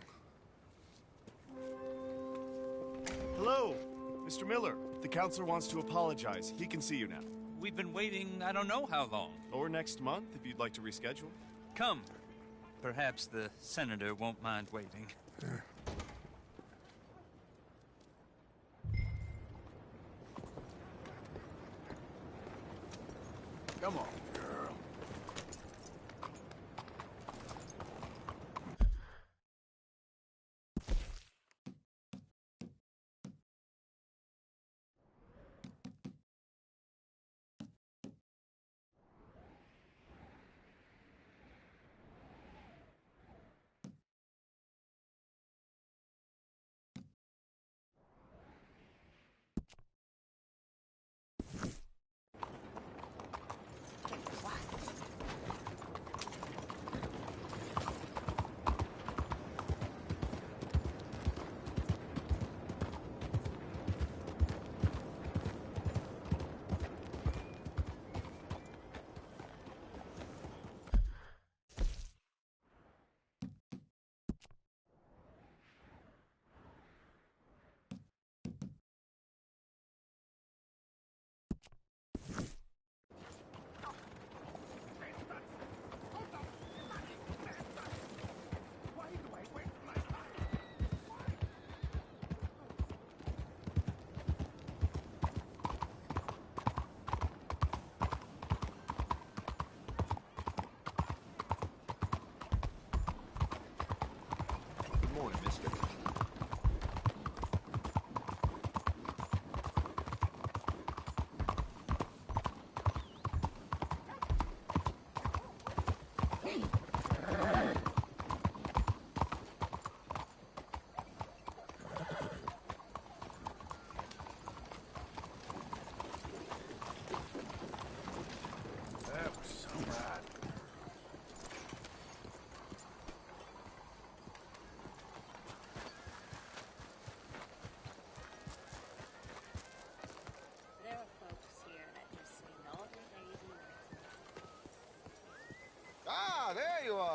U: Hello, Mr. Miller. The counselor wants to apologize. He can see you now.
I: We've been waiting I don't know how long.
U: Or next month, if you'd like to reschedule.
I: Come. Perhaps the senator won't mind waiting.
T: Yeah.
A: Come on, girl.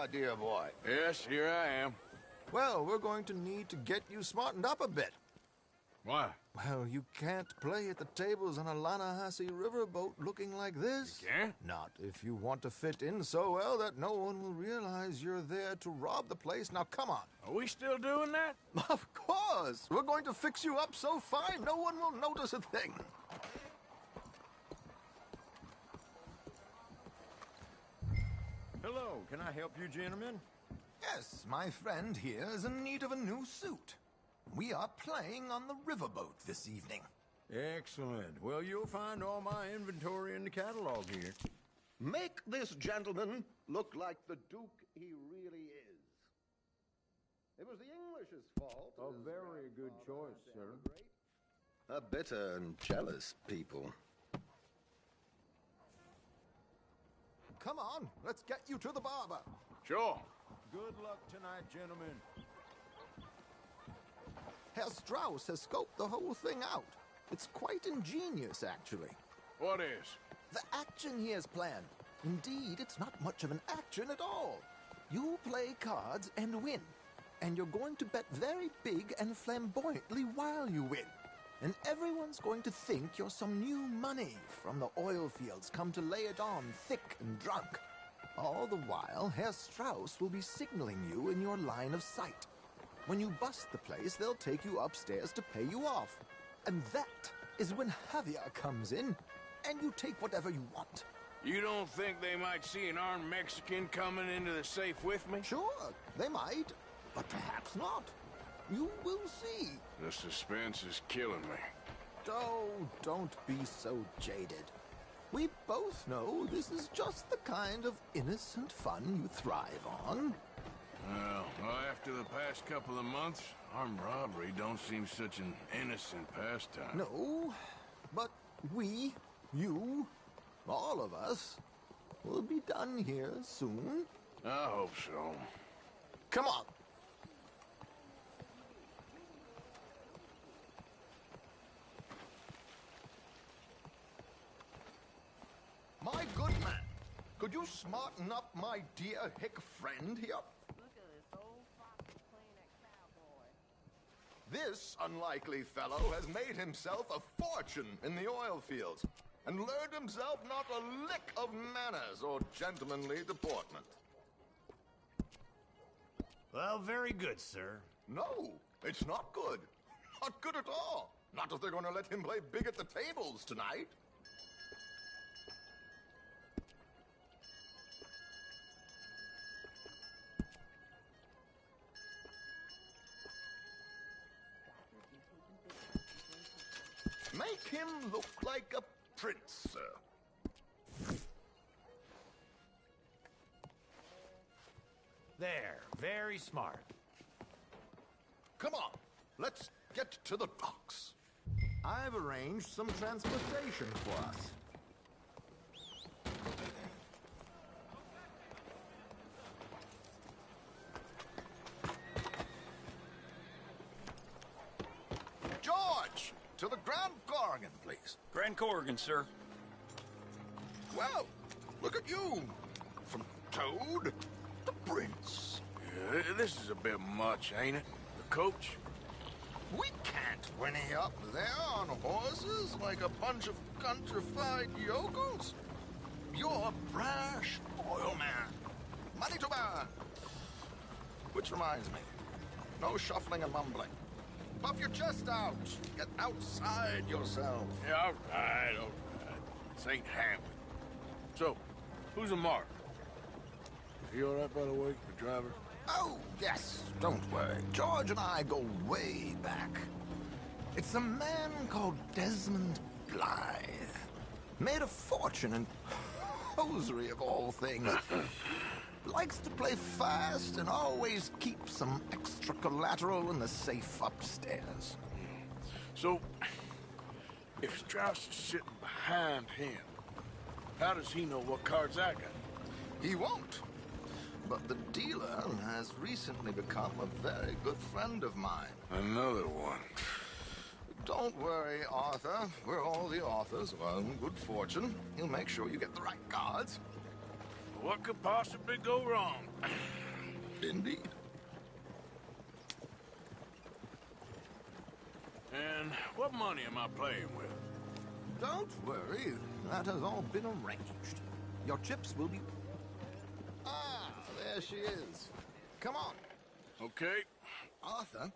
D: my dear boy?
A: Yes, here I am.
D: Well, we're going to need to get you smartened up a bit.
A: Why?
D: Well, you can't play at the tables on a Lannahechee riverboat looking like this.
A: You can't?
D: Not if you want to fit in so well that no one will realize you're there to rob the place. Now, come on.
A: Are we still doing that?
D: Of course. We're going to fix you up so fine no one will notice a thing.
V: Hello, can I help you, gentlemen?
D: Yes, my friend here is in need of a new suit. We are playing on the riverboat this evening.
V: Excellent. Well, you'll find all my inventory in the catalog here.
D: Make this gentleman look like the Duke he really is. It was the English's fault.
V: A very good choice, sir.
D: A bitter and jealous people. Come on, let's get you to the barber.
A: Sure.
V: Good luck tonight, gentlemen.
D: Herr Strauss has scoped the whole thing out. It's quite ingenious, actually.
A: What is?
D: The action he has planned. Indeed, it's not much of an action at all. You play cards and win. And you're going to bet very big and flamboyantly while you win. And everyone's going to think you're some new money from the oil fields come to lay it on thick and drunk. All the while, Herr Strauss will be signaling you in your line of sight. When you bust the place, they'll take you upstairs to pay you off. And that is when Javier comes in, and you take whatever you want.
A: You don't think they might see an armed Mexican coming into the safe with me?
D: Sure, they might, but perhaps not. You will see.
A: The suspense is killing me.
D: Oh, don't be so jaded. We both know this is just the kind of innocent fun you thrive on.
A: Well, after the past couple of months, armed robbery don't seem such an innocent pastime.
D: No, but we, you, all of us, will be done here soon.
A: I hope so.
D: Come on. My good man, could you smarten up my dear hick friend here? This unlikely fellow has made himself a fortune in the oil fields and learned himself not a lick of manners or gentlemanly deportment.
V: Well, very good, sir.
D: No, it's not good. Not good at all. Not if they're going to let him play big at the tables tonight. Make him look like a prince, sir.
V: There, very smart.
D: Come on, let's get to the docks. I've arranged some transportation for us. George, to the Grand Corrigan, please.
I: Grand Corrigan, sir.
D: Well, look at you. From Toad to Prince.
A: Yeah, this is a bit much, ain't it? The coach?
D: We can't whinny up there on horses like a bunch of countrified yokels. You're a brash oil man. Money to burn. Which reminds me, no shuffling and mumbling. Puff your chest out. Get outside yourself.
A: Yeah, all right. This ain't Hamlet. So, who's a mark? Is he all right, by the way, the driver?
D: Oh, yes. Don't worry. George and I go way back. It's a man called Desmond Blythe. Made a fortune in hosiery of all things. Likes to play fast and always keeps some extra collateral in the safe upstairs.
A: So, if Strauss is sitting behind him, how does he know what cards I got?
D: He won't. But the dealer has recently become a very good friend of mine.
A: Another one.
D: Don't worry, Arthur. We're all the authors of our own good fortune. He'll make sure you get the right cards.
A: What could possibly go wrong?
C: Indeed.
A: And what money am I playing with?
D: Don't worry. That has all been arranged. Your chips will be... Ah, there she is. Come on.
A: Okay.
D: Arthur,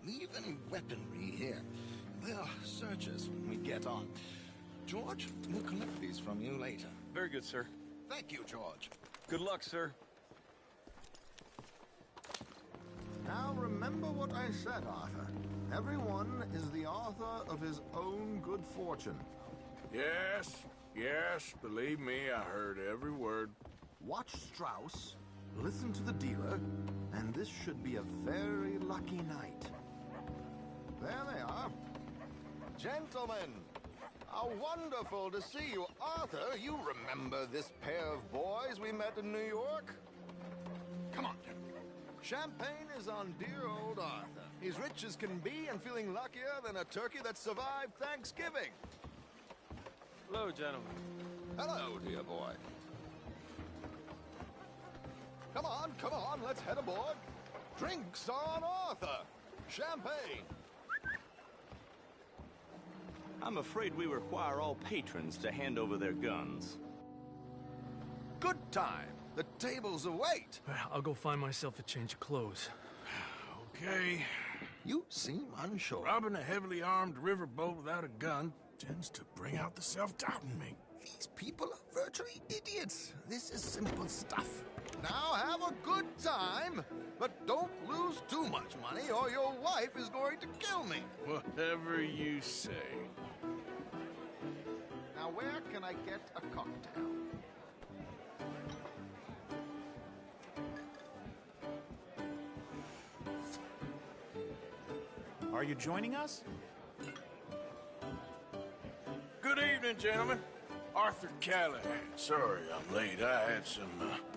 D: leave any weaponry here. They'll search us when we get on. George, we'll collect these from you later.
M: Very good, sir.
D: Thank you, George.
M: Good luck, sir.
D: Now remember what I said, Arthur. Everyone is the author of his own good fortune.
A: Yes, believe me, I heard every word.
D: Watch Strauss, listen to the dealer, and this should be a very lucky night. There they are. Gentlemen, how wonderful to see you. Arthur, you remember this pair of boys we met in New York? Come on, gentlemen. Champagne is on dear old Arthur. He's rich as can be and feeling luckier than a turkey that survived Thanksgiving.
M: Hello, gentlemen.
D: Hello, dear boy. Come on, let's head aboard. Drinks on Arthur. Champagne.
J: I'm afraid we require all patrons to hand over their guns.
D: Good time. The tables await.
M: I'll go find myself a change of clothes.
A: Okay.
D: You seem unsure.
A: Robbing a heavily armed riverboat without a gun tends to bring out the self-doubt in me.
D: These people are virtually idiots. This is simple stuff. Now have a good time, but don't lose too much money or your wife is going to kill me.
A: Whatever you say.
D: Now where can I get a cocktail?
K: Are you joining us?
A: Good evening, gentlemen. Arthur Callahan. Sorry I'm late. I had some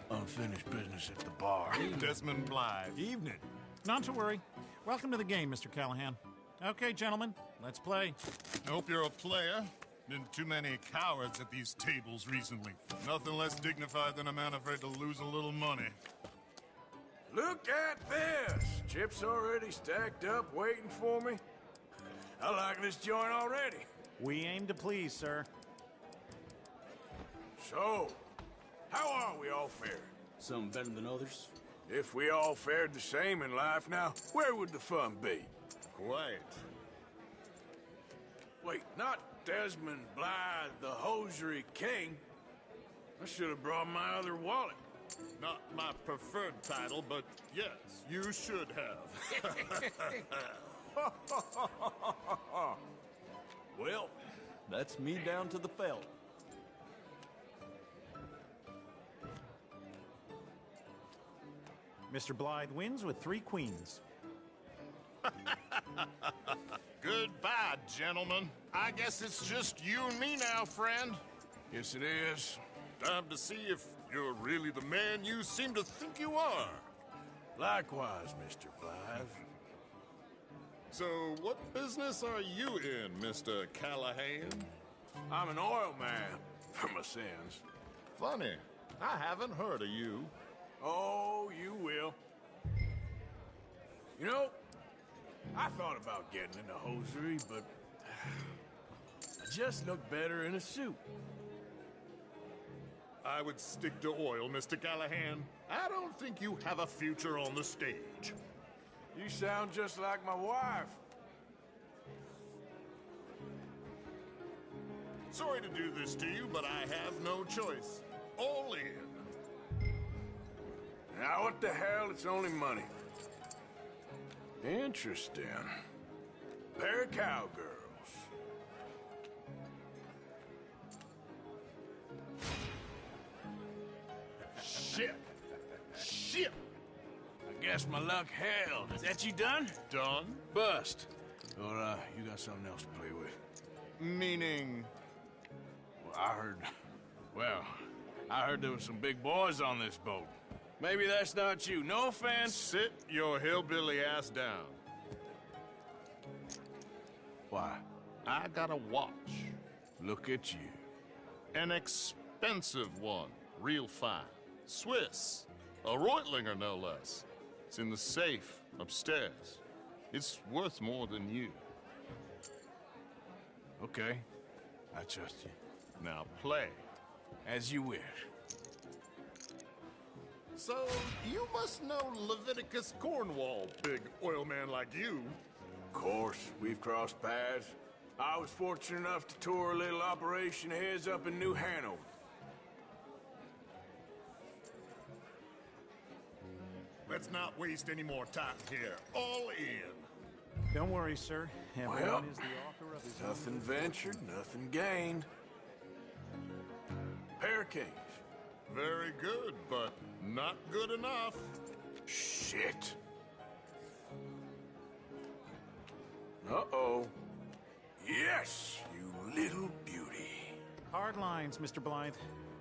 A: unfinished business at the bar.
C: Desmond Blythe.
K: Evening. Not to worry. Welcome to the game, Mr. Callahan. Okay, gentlemen, let's play.
C: Hope you're a player. Been too many cowards at these tables recently. Nothing less dignified than a man afraid to lose a little money.
A: Look at this! Chips already stacked up, waiting for me. I like this joint already.
K: We aim to please, sir.
A: So, how are we all faring?
J: Some better than others.
A: If we all fared the same in life now, where would the fun be?
C: Quiet.
A: Wait, not Desmond Blythe, the hosiery king. I should have brought my other wallet.
C: Not my preferred title, but yes, you should have.
J: Well, that's me down to the felt.
K: Mr. Blythe wins with 3 queens.
C: Goodbye, gentlemen. I guess it's just you and me now, friend.
A: Yes, it is.
C: Time to see if you're really the man you seem to think you are.
A: Likewise, Mr. Blythe.
C: So, what business are you in, Mr. Callahan?
A: I'm an oil man, for my sins.
C: Funny. I haven't heard of you.
A: Oh, you will. You know, I thought about getting into hosiery, but I just look better in a suit.
C: I would stick to oil, Mr. Callahan. I don't think you have a future on the stage.
A: You sound just like my wife.
C: Sorry to do this to you, but I have no choice. All in.
A: Now, what the hell? It's only money. Interesting. Pair of cowgirls. Shit. Shit. I guess my luck held. Is that you done?
C: Done?
A: Bust. Or, you got something else to play with?
C: Meaning?
A: Well, I heard there was some big boys on this boat. Maybe that's not you. No offense.
C: Sit your hillbilly ass down.
A: Why?
C: I got a watch.
A: Look at you.
C: An expensive one. Real fine. Swiss. A Reutlinger, no less. It's in the safe upstairs. It's worth more than you.
A: Okay. I trust you.
C: Now play.
A: As you wish.
C: So, you must know Leviticus Cornwall, big oil man like you.
A: Of course, we've crossed paths. I was fortunate enough to tour a little operation of his up in New Hanover.
C: Let's not waste any more time here. All in.
K: Don't worry, sir. Everyone
A: Well,
K: is the author of his
A: nothing ventured, nothing gained. Pair of kings.
C: Very good, but not good enough.
A: Shit. Uh-oh. Yes, you little beauty.
K: Hard lines, Mr. Blythe.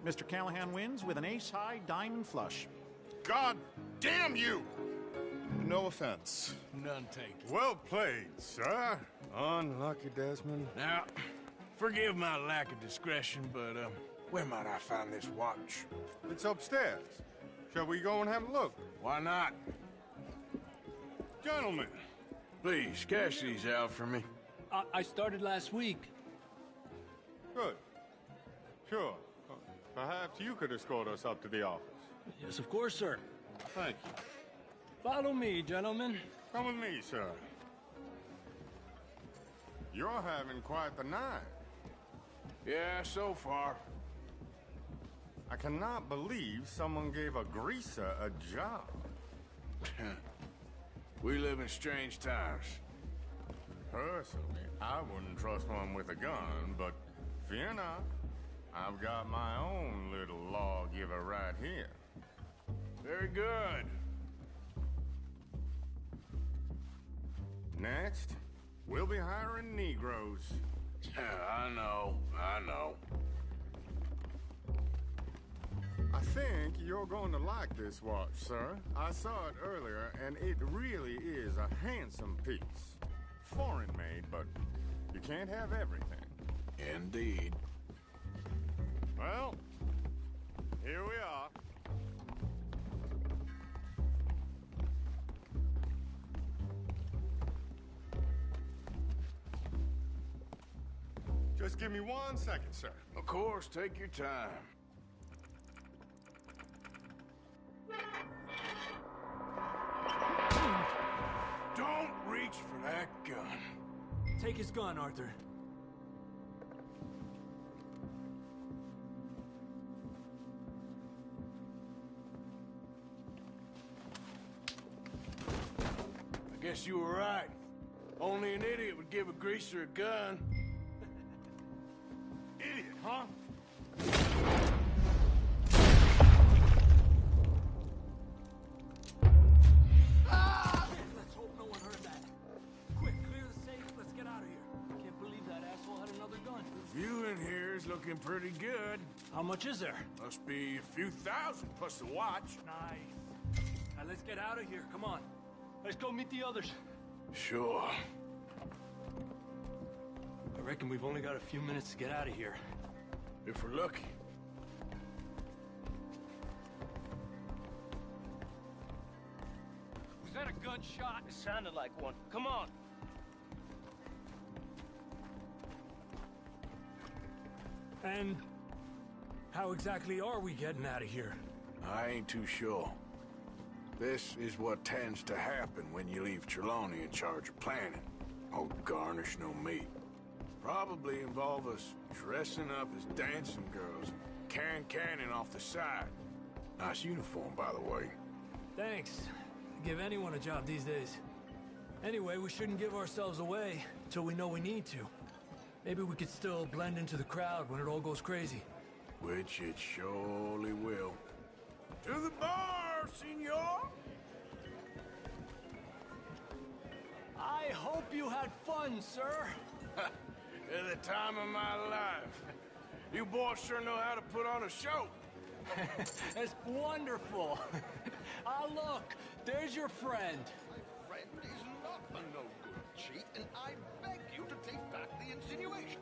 K: Mr. Callahan wins with an ace-high diamond flush.
C: God damn you! No offense.
A: None taken.
V: Well played, sir. Unlucky, Desmond.
A: Now, forgive my lack of discretion, but, where might I find this watch?
V: It's upstairs. Shall we go and have a look?
A: Why not?
V: Gentlemen.
A: Please, cash these out for me.
F: I started last week.
V: Good. Sure. Perhaps you could escort us up to the office.
F: Yes, of course, sir.
V: Thank you.
F: Follow me, gentlemen.
V: Come with me, sir. You're having quite the night.
A: Yeah, so far.
V: I cannot believe someone gave a greaser a job.
A: We live in strange times.
V: Personally, I wouldn't trust one with a gun, but fear not. I've got my own little lawgiver right here.
A: Very good.
V: Next, we'll be hiring Negroes.
A: I know.
V: I think you're going to like this watch, sir. I saw it earlier, and it really is a handsome piece. Foreign made, but you can't have everything.
A: Indeed.
V: Well, here we are. Just give me 1 second, sir.
A: Of course, take your time. Don't reach for that gun.
F: Take his gun, Arthur.
A: I guess you were right. Only an idiot would give a greaser a gun.
V: Idiot, huh?
F: Let's hope no one heard that. Quick, clear the safe. Let's get out of here. Can't believe that asshole had another gun.
A: The view in here is looking pretty good.
F: How much is there?
A: Must be a few thousand plus the watch.
F: Nice. Now let's get out of here. Come on. Let's go meet the others.
A: Sure.
F: I reckon we've only got a few minutes to get out of here.
A: If we're lucky.
E: Was that a gunshot?
M: It sounded like one. Come on.
F: And how exactly are we getting out of here?
A: I ain't too sure. This is what tends to happen when you leave Trelawney in charge of planning. Oh, garnish no meat. Probably involve us dressing up as dancing girls, canning off the side. Nice uniform, by the way.
F: Thanks. Give anyone a job these days. Anyway, we shouldn't give ourselves away till we know we need to. Maybe we could still blend into the crowd when it all goes crazy.
A: Which it surely will. To the bar, senor!
F: I hope you had fun, sir.
A: At the time of my life. You boys sure know how to put on a show.
F: That's wonderful. Ah, look, there's your friend.
P: Friend is not a no-good cheat, and I beg you to take back the insinuation.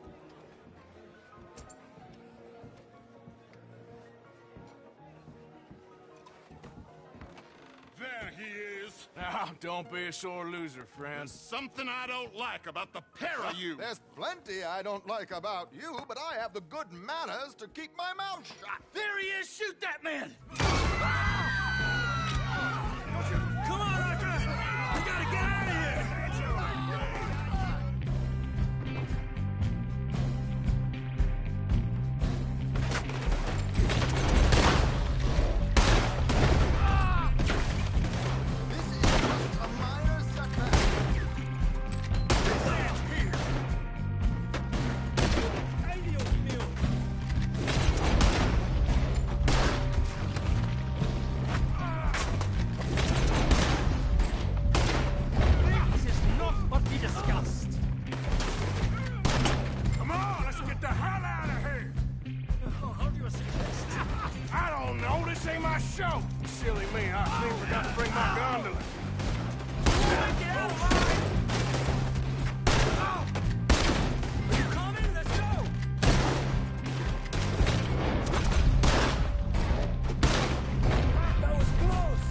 A: Now, don't be a sore loser, friend.
C: There's something I don't like about the pair of you.
P: There's plenty I don't like about you, but I have the good manners to keep my mouth shut.
E: There he is! Shoot that man!
F: Come on, Arthur! We gotta get out of here!
A: Silly me, I clean forgot to bring my gondola.
E: Get out of line! Are you coming? Let's go! That was close!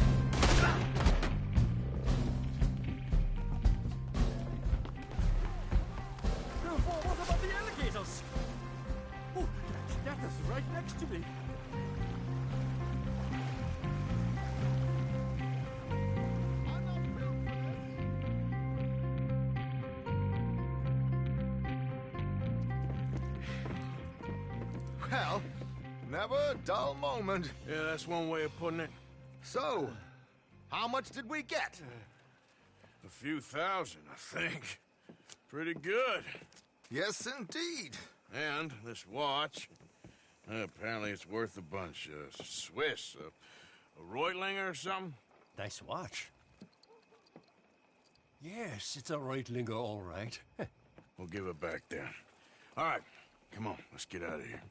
E: What about the alligators? Oh, that is right next to me.
P: Well, never a dull moment.
A: Yeah, that's one way of putting it.
P: So, how much did we get?
A: A few thousand, I think. Pretty good.
P: Yes, indeed.
A: And this watch, apparently it's worth a bunch. Swiss, a Reutlinger or something?
L: Nice watch. Yes, it's a Reutlinger, all right.
A: We'll give it back then. All right, come on, let's get out of here.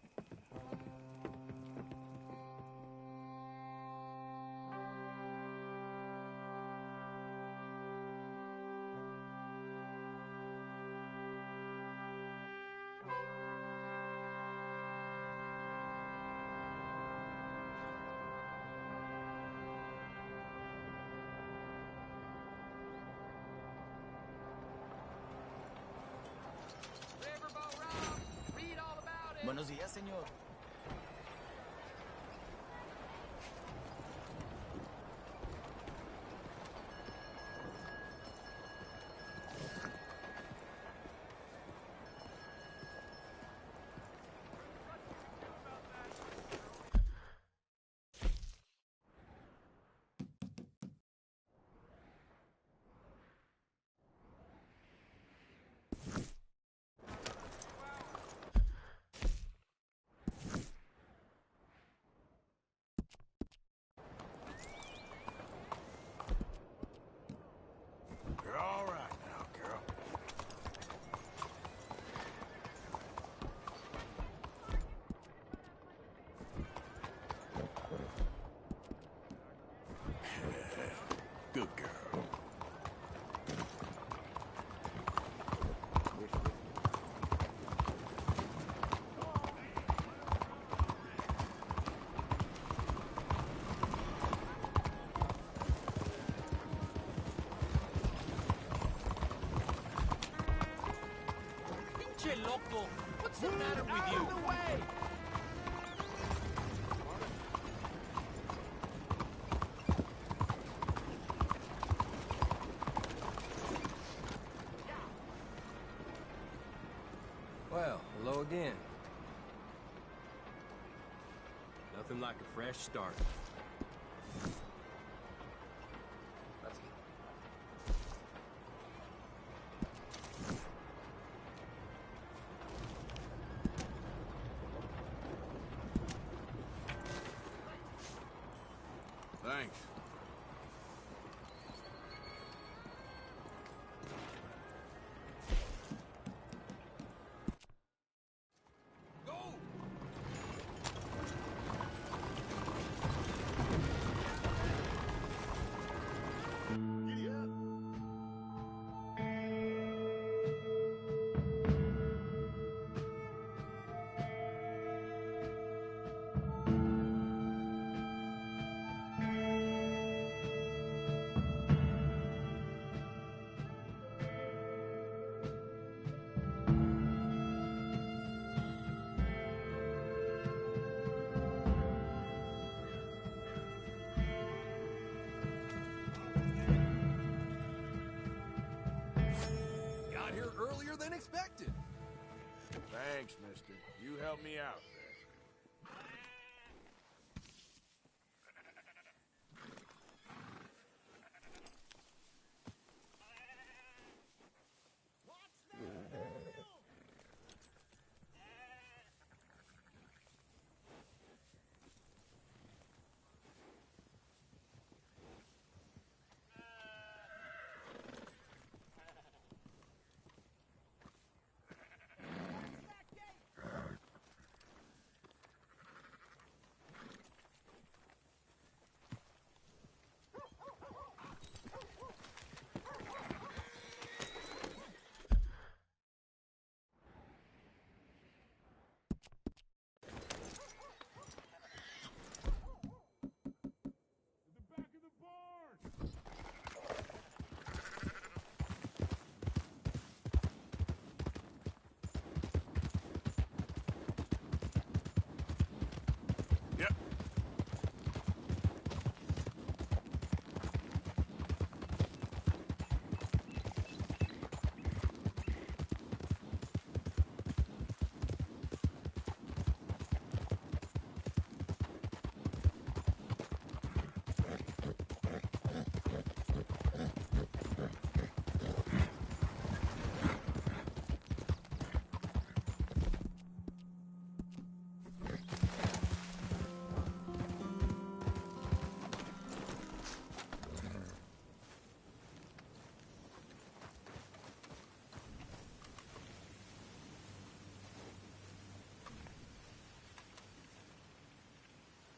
S: Buenos días, señor.
A: You're all right now, girl. Good girl.
E: Che loco! What's the matter with you? Out of the way!
S: Well, hello again. Nothing like a fresh start. Let's get...
A: Thanks.
N: unexpected.
V: Thanks, mister. You helped me out there.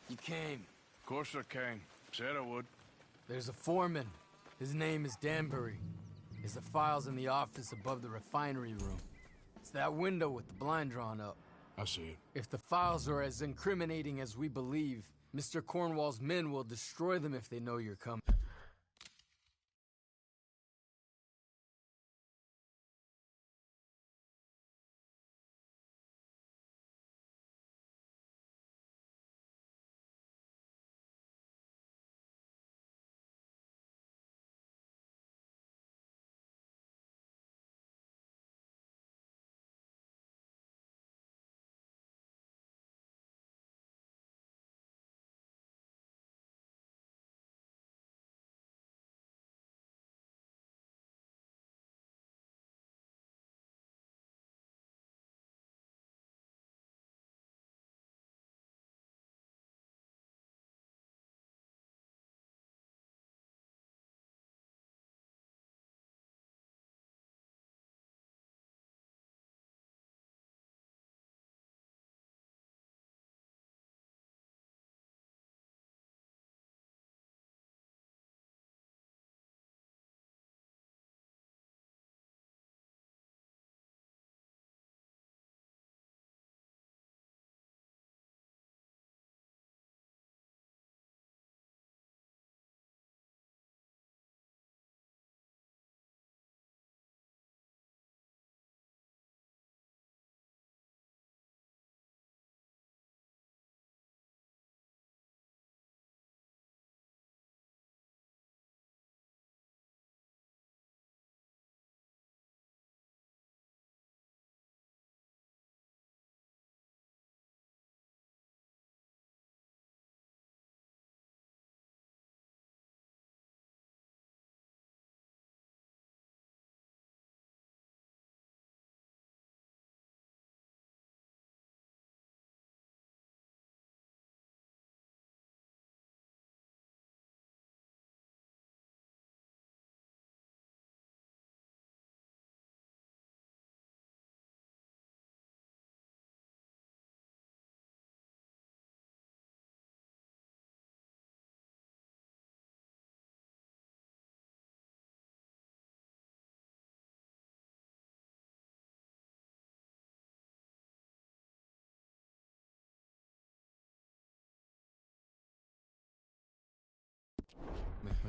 N: You came.
A: Of course I came. Said I would.
N: There's a foreman. His name is Danbury. There's the files in the office above the refinery room. It's that window with the blind drawn up.
A: I see it.
N: If the files are as incriminating as we believe, Mr. Cornwall's men will destroy them if they know you're coming.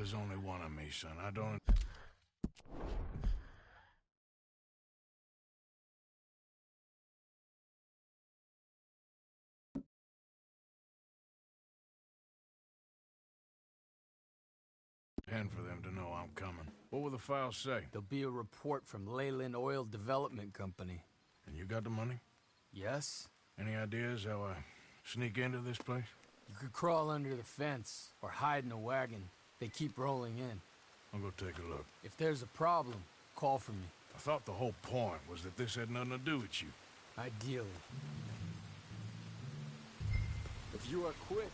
A: There's only one of me, son. I don't... intend for them to know I'm coming. What will the file say?
N: There'll be a report from Leyland Oil Development Company.
A: And you got the money?
N: Yes?
A: Any ideas how I sneak into this place?
N: You could crawl under the fence or hide in a wagon. They keep rolling in.
A: I'll go take a look.
N: If there's a problem, call for me.
A: I thought the whole point was that this had nothing to do with you.
N: Ideally.
B: If you are quick,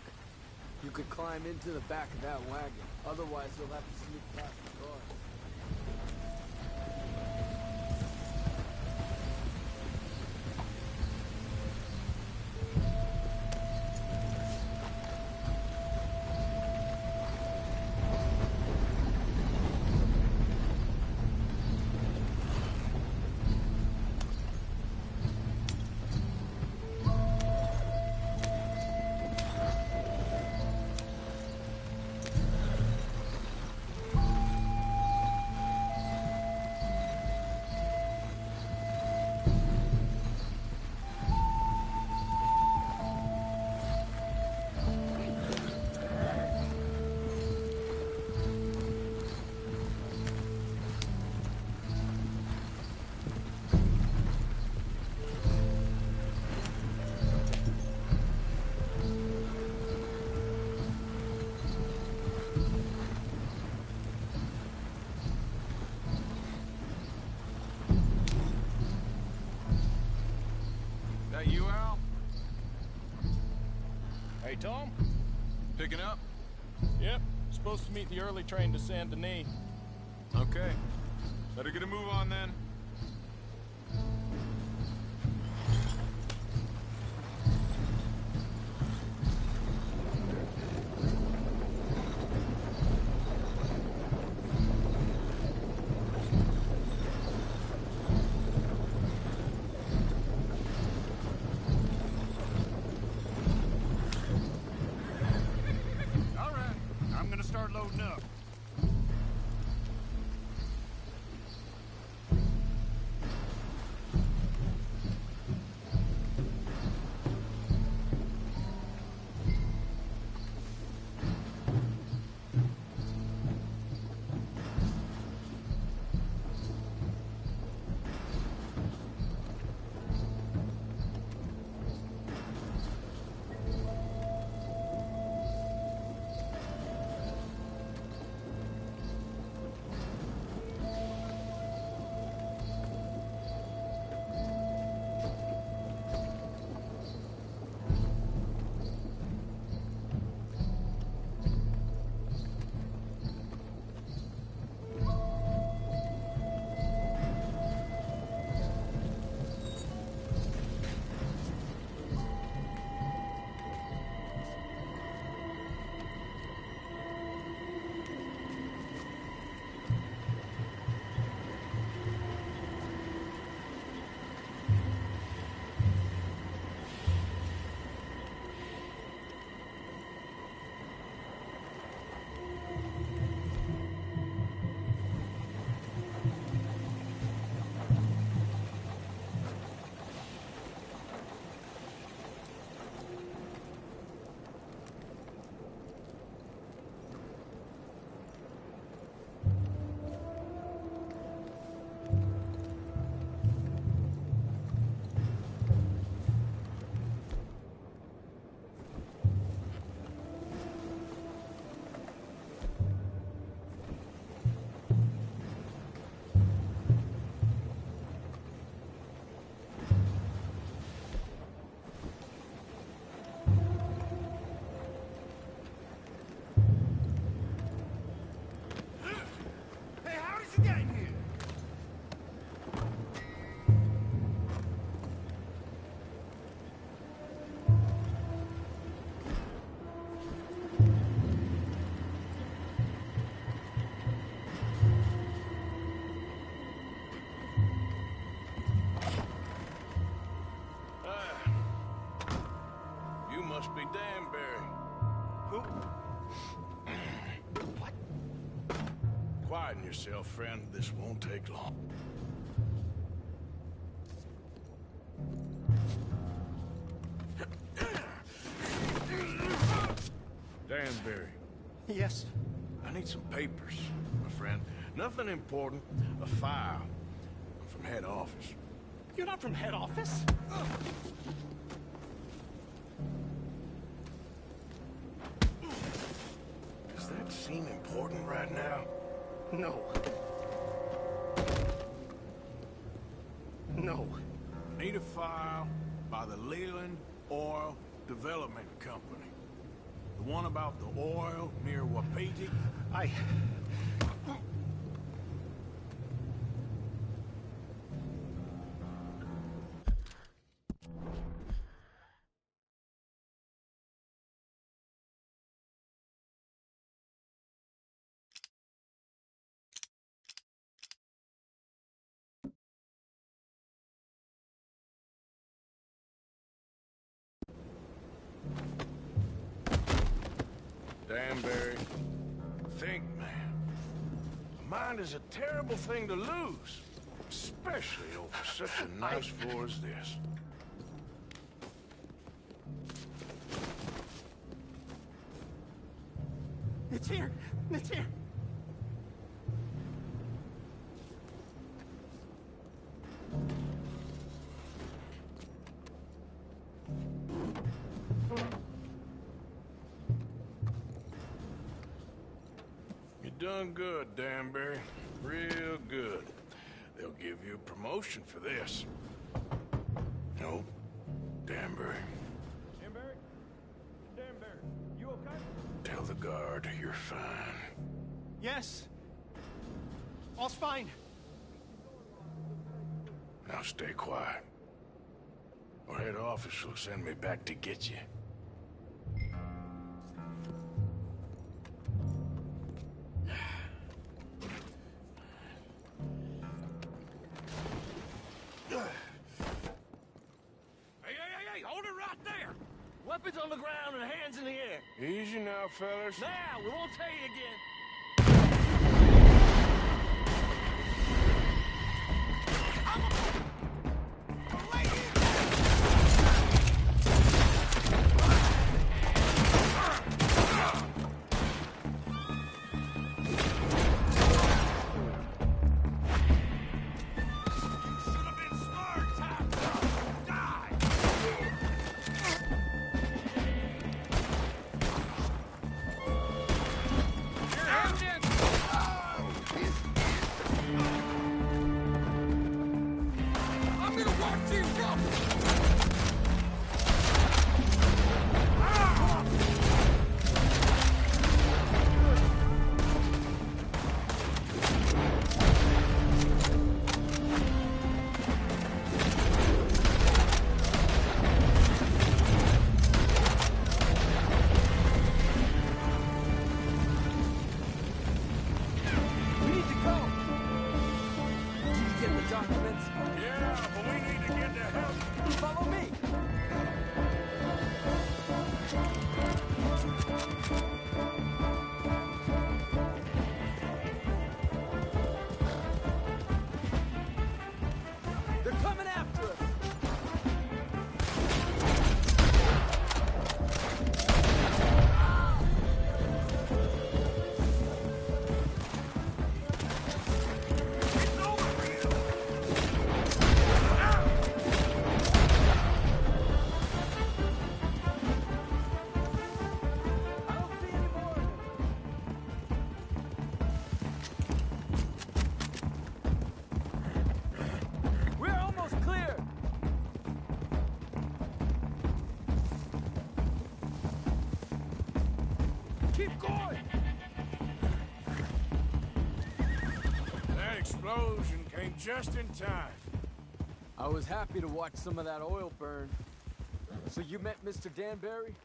B: you could climb into the back of that wagon. Otherwise, you'll have to sneak past the guards.
G: That you, Al?
Q: Hey, Tom?
G: Picking up?
Q: Yep. Supposed to meet the early train to Saint Denis.
G: Okay. Better get a move on then.
K: All right, I'm gonna start loading up.
A: Must be Danbury.
Q: Who?
A: What? Quieten yourself, friend. This won't take long. Danbury.
K: Yes?
A: I need some papers, my friend. Nothing important. A file. I'm from head office.
Q: You're not from head office?
A: Does that seem important right now?
Q: No. No.
A: Need a file by the Leland Oil Development Company. The one about the oil near Wapiti? Danbury, think, man. A mind is a terrible thing to lose, especially over such a nice floor as this.
Q: It's here! It's here!
A: You're done good, Danbury. Real good. They'll give you a promotion for this. No, Danbury.
Q: Danbury? Danbury, you okay?
A: Tell the guard you're fine.
Q: Yes. All's fine.
A: Now stay quiet. Or head office will send me back to get you.
Q: Hey, hold it right there! Weapons on the ground and hands in the air.
A: Easy now, fellas.
Q: Now, we won't tell you again.
A: Keep going! That explosion came just in time.
N: I was happy to watch some of that oil burn. So you met Mr. Danbury?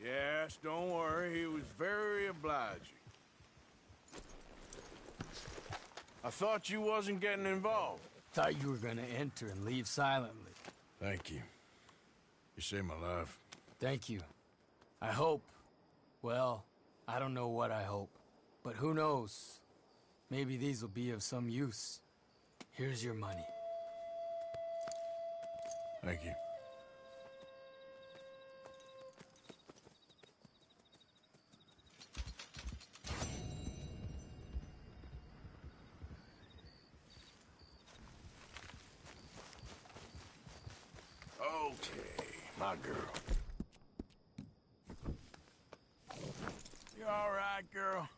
A: Yes, don't worry. He was very obliging. I thought you wasn't getting involved.
N: Thought you were gonna enter and leave silently.
A: Thank you. You saved my life.
N: Thank you. I hope. Well, I don't know what I hope. But who knows? Maybe these will be of some use. Here's your money.
A: Thank you. My girl. You all right, girl?